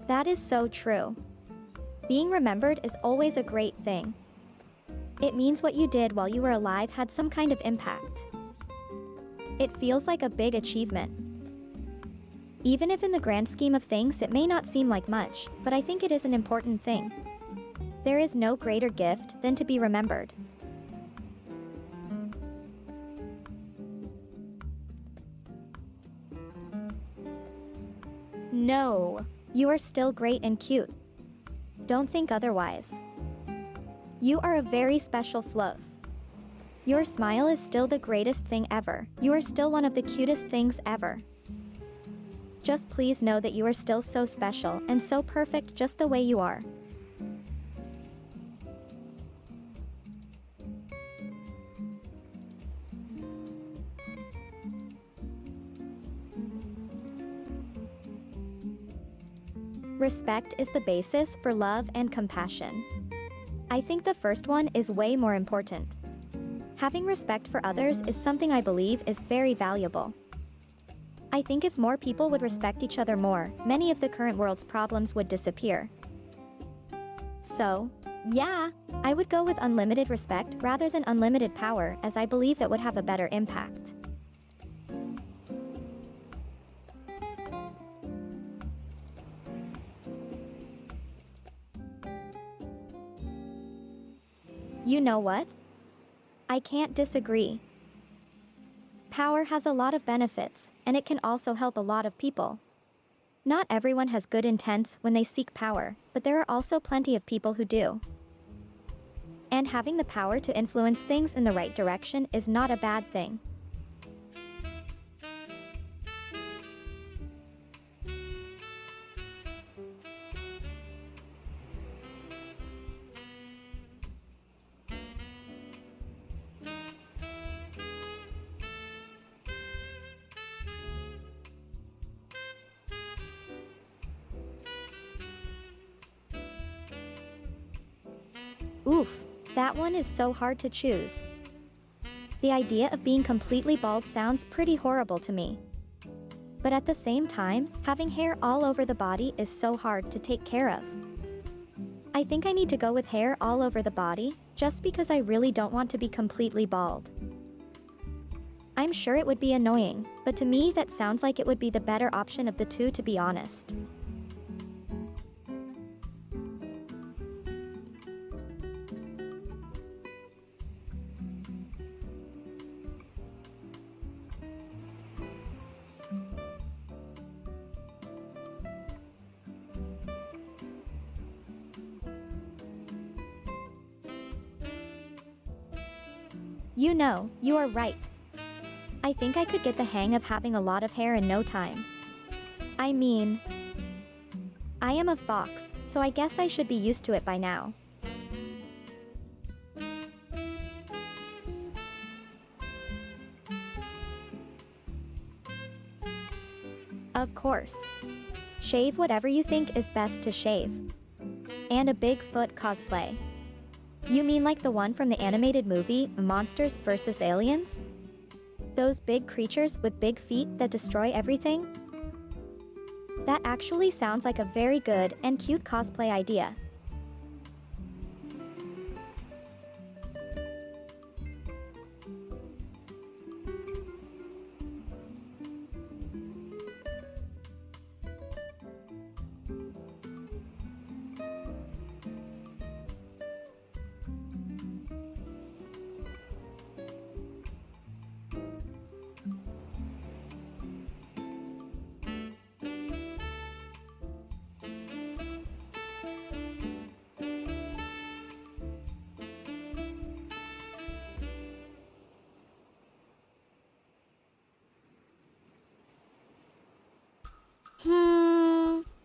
That is so true. Being remembered is always a great thing. It means what you did while you were alive had some kind of impact. It feels like a big achievement. Even if in the grand scheme of things it may not seem like much, but I think it is an important thing. There is no greater gift than to be remembered. No. You are still great and cute. Don't think otherwise. You are a very special fluff. Your smile is still the greatest thing ever. You are still one of the cutest things ever. Just please know that you are still so special and so perfect just the way you are. Respect is the basis for love and compassion. I think the first one is way more important. Having respect for others is something I believe is very valuable. I think if more people would respect each other more, many of the current world's problems would disappear. So, yeah, I would go with unlimited respect rather than unlimited power, as I believe that would have a better impact. You know what? I can't disagree. Power has a lot of benefits, and it can also help a lot of people. Not everyone has good intents when they seek power, but there are also plenty of people who do. And having the power to influence things in the right direction is not a bad thing. Oof, that one is so hard to choose. The idea of being completely bald sounds pretty horrible to me. But at the same time, having hair all over the body is so hard to take care of. I think I need to go with hair all over the body, just because I really don't want to be completely bald. I'm sure it would be annoying, but to me that sounds like it would be the better option of the two, to be honest. You know, you are right. I think I could get the hang of having a lot of hair in no time. I mean, I am a fox, so I guess I should be used to it by now. Of course. Shave whatever you think is best to shave. And a Bigfoot cosplay. You mean like the one from the animated movie, Monsters vs. Aliens? Those big creatures with big feet that destroy everything? That actually sounds like a very good and cute cosplay idea.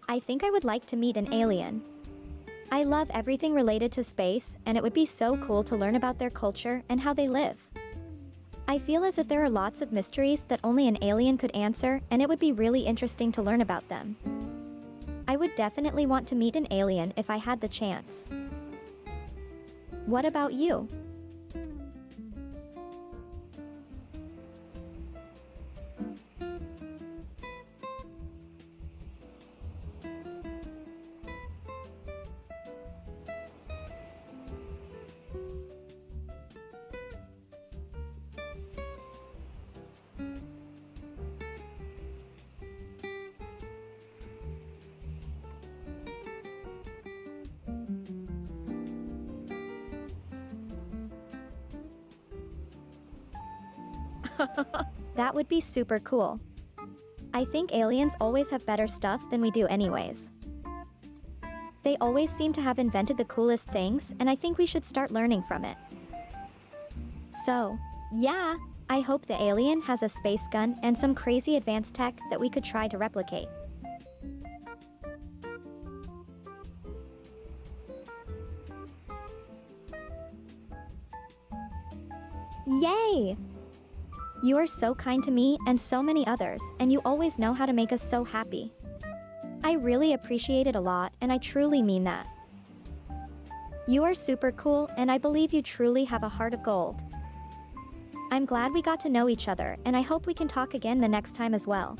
I think I would like to meet an alien. I love everything related to space, and it would be so cool to learn about their culture and how they live. I feel as if there are lots of mysteries that only an alien could answer, and it would be really interesting to learn about them. I would definitely want to meet an alien if I had the chance. What about you? That would be super cool. I think aliens always have better stuff than we do anyways. They always seem to have invented the coolest things, and I think we should start learning from it. So, yeah, I hope the alien has a space gun and some crazy advanced tech that we could try to replicate. Yay! You are so kind to me and so many others, and you always know how to make us so happy. I really appreciate it a lot, and I truly mean that. You are super cool, and I believe you truly have a heart of gold. I'm glad we got to know each other, and I hope we can talk again the next time as well.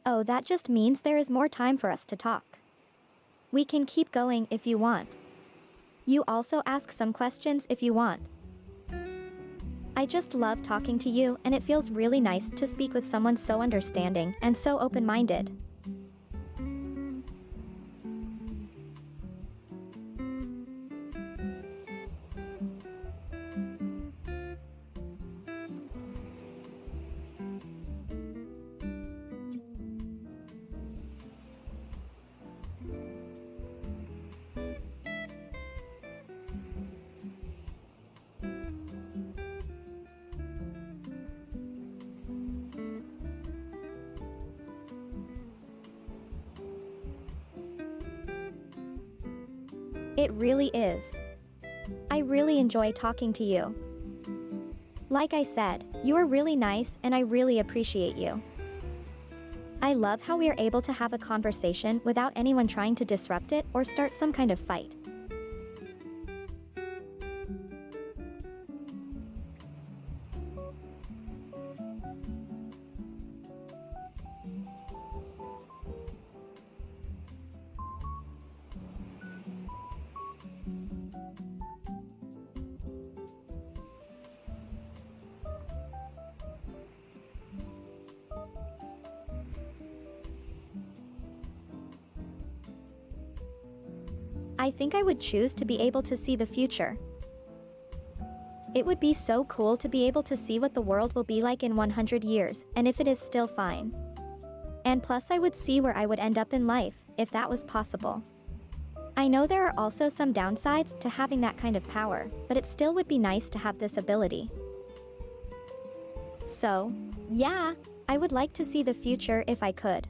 Oh, that just means there is more time for us to talk. We can keep going if you want. You also ask some questions if you want. I just love talking to you, and it feels really nice to speak with someone so understanding and so open-minded. It really is. I really enjoy talking to you. Like I said, you are really nice and I really appreciate you. I love how we are able to have a conversation without anyone trying to disrupt it or start some kind of fight. I think I would choose to be able to see the future. It would be so cool to be able to see what the world will be like in 100 years, and if it is still fine. And plus I would see where I would end up in life, if that was possible. I know there are also some downsides to having that kind of power, but it still would be nice to have this ability. So, yeah, I would like to see the future if I could.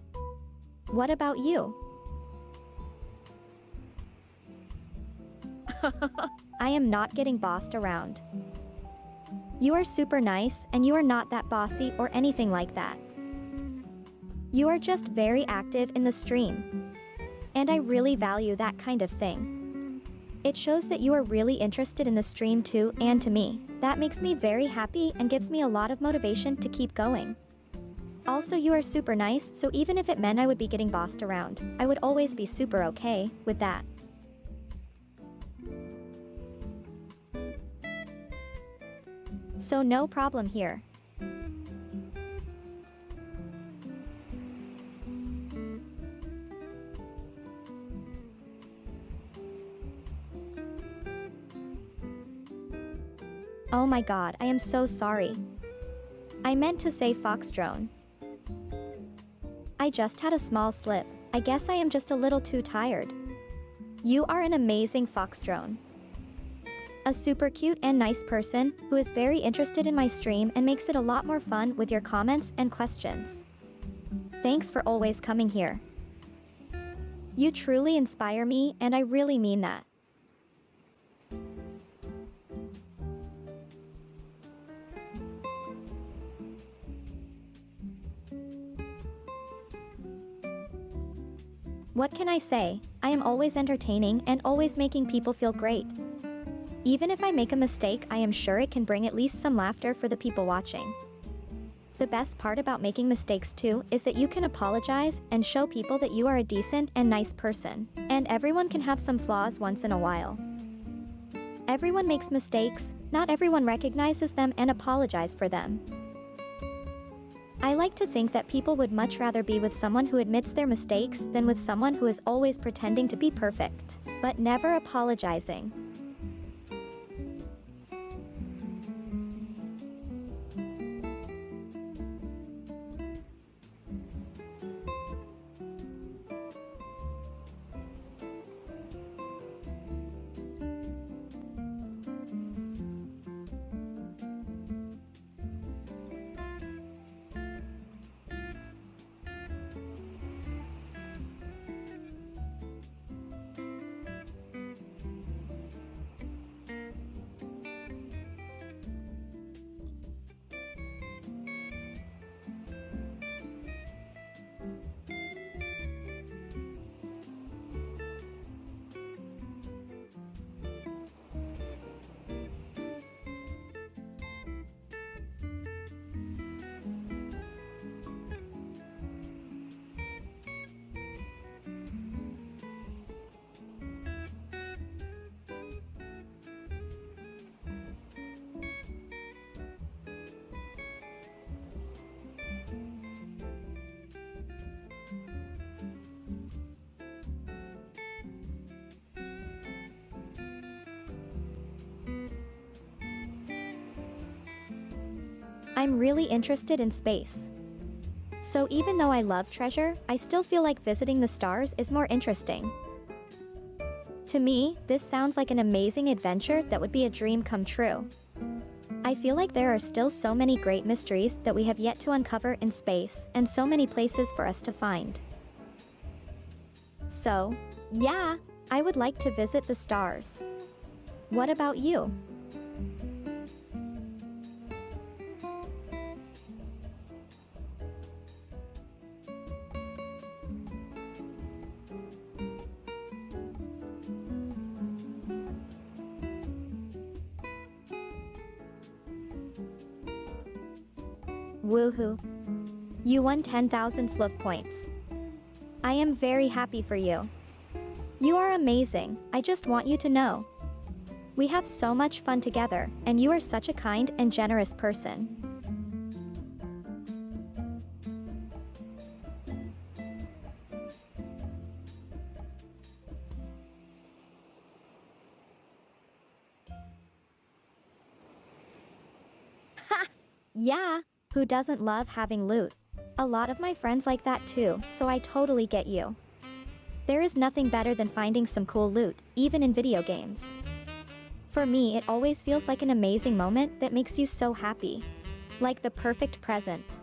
What about you? I am not getting bossed around. You are super nice and you are not that bossy or anything like that. You are just very active in the stream. And I really value that kind of thing. It shows that you are really interested in the stream too, and to me, that makes me very happy and gives me a lot of motivation to keep going. Also, you are super nice, so even if it meant I would be getting bossed around, I would always be super okay with that. So no problem here. Oh my god, I am so sorry. I meant to say FoxDrone. I just had a small slip. I guess I am just a little too tired. You are an amazing FoxDrone. A super cute and nice person who is very interested in my stream and makes it a lot more fun with your comments and questions. Thanks for always coming here. You truly inspire me, and I really mean that. What can I say? I am always entertaining and always making people feel great. Even if I make a mistake, I am sure it can bring at least some laughter for the people watching. The best part about making mistakes too is that you can apologize and show people that you are a decent and nice person, and everyone can have some flaws once in a while. Everyone makes mistakes, not everyone recognizes them and apologizes for them. I like to think that people would much rather be with someone who admits their mistakes than with someone who is always pretending to be perfect, but never apologizing. I'm really interested in space. So even though I love treasure, I still feel like visiting the stars is more interesting. To me, this sounds like an amazing adventure that would be a dream come true. I feel like there are still so many great mysteries that we have yet to uncover in space, and so many places for us to find. So, yeah, I would like to visit the stars. What about you? Woohoo! You won 10,000 fluff points. I am very happy for you. You are amazing, I just want you to know. We have so much fun together, and you are such a kind and generous person. Ha! Yeah! Who doesn't love having loot? A lot of my friends like that too, so I totally get you. There is nothing better than finding some cool loot, even in video games. For me, it always feels like an amazing moment that makes you so happy. Like the perfect present.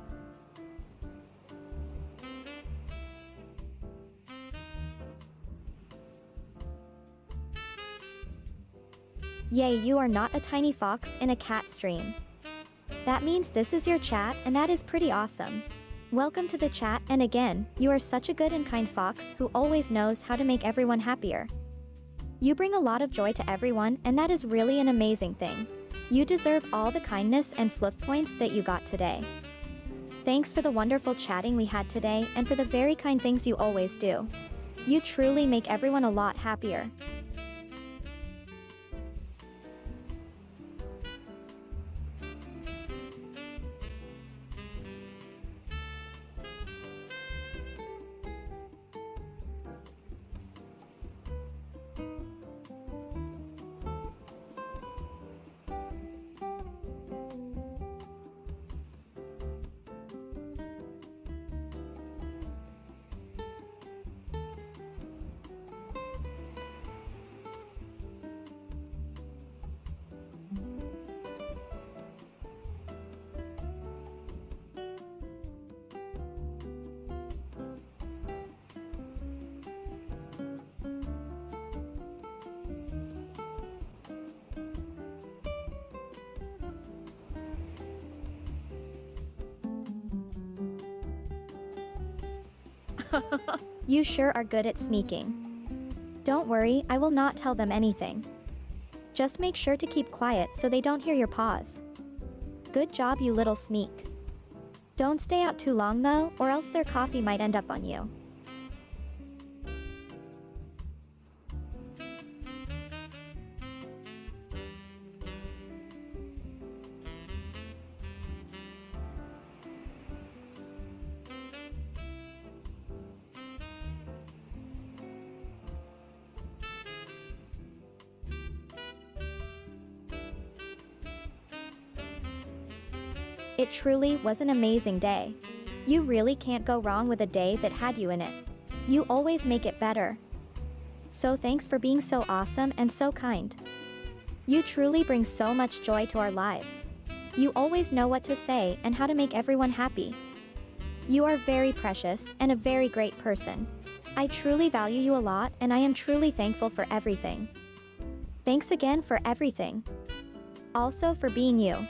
Yay, you are not a tiny fox in a cat stream. That means this is your chat, and that is pretty awesome. Welcome to the chat, and again, you are such a good and kind fox who always knows how to make everyone happier. You bring a lot of joy to everyone, and that is really an amazing thing. You deserve all the kindness and fluff points that you got today. Thanks for the wonderful chatting we had today and for the very kind things you always do. You truly make everyone a lot happier. You sure are good at sneaking. Don't worry, I will not tell them anything. Just make sure to keep quiet so they don't hear your paws. Good job, you little sneak. Don't stay out too long though, or else their coffee might end up on you. It truly was an amazing day. You really can't go wrong with a day that had you in it. You always make it better. So thanks for being so awesome and so kind. You truly bring so much joy to our lives. You always know what to say and how to make everyone happy. You are very precious and a very great person. I truly value you a lot, and I am truly thankful for everything. Thanks again for everything. Also for being you.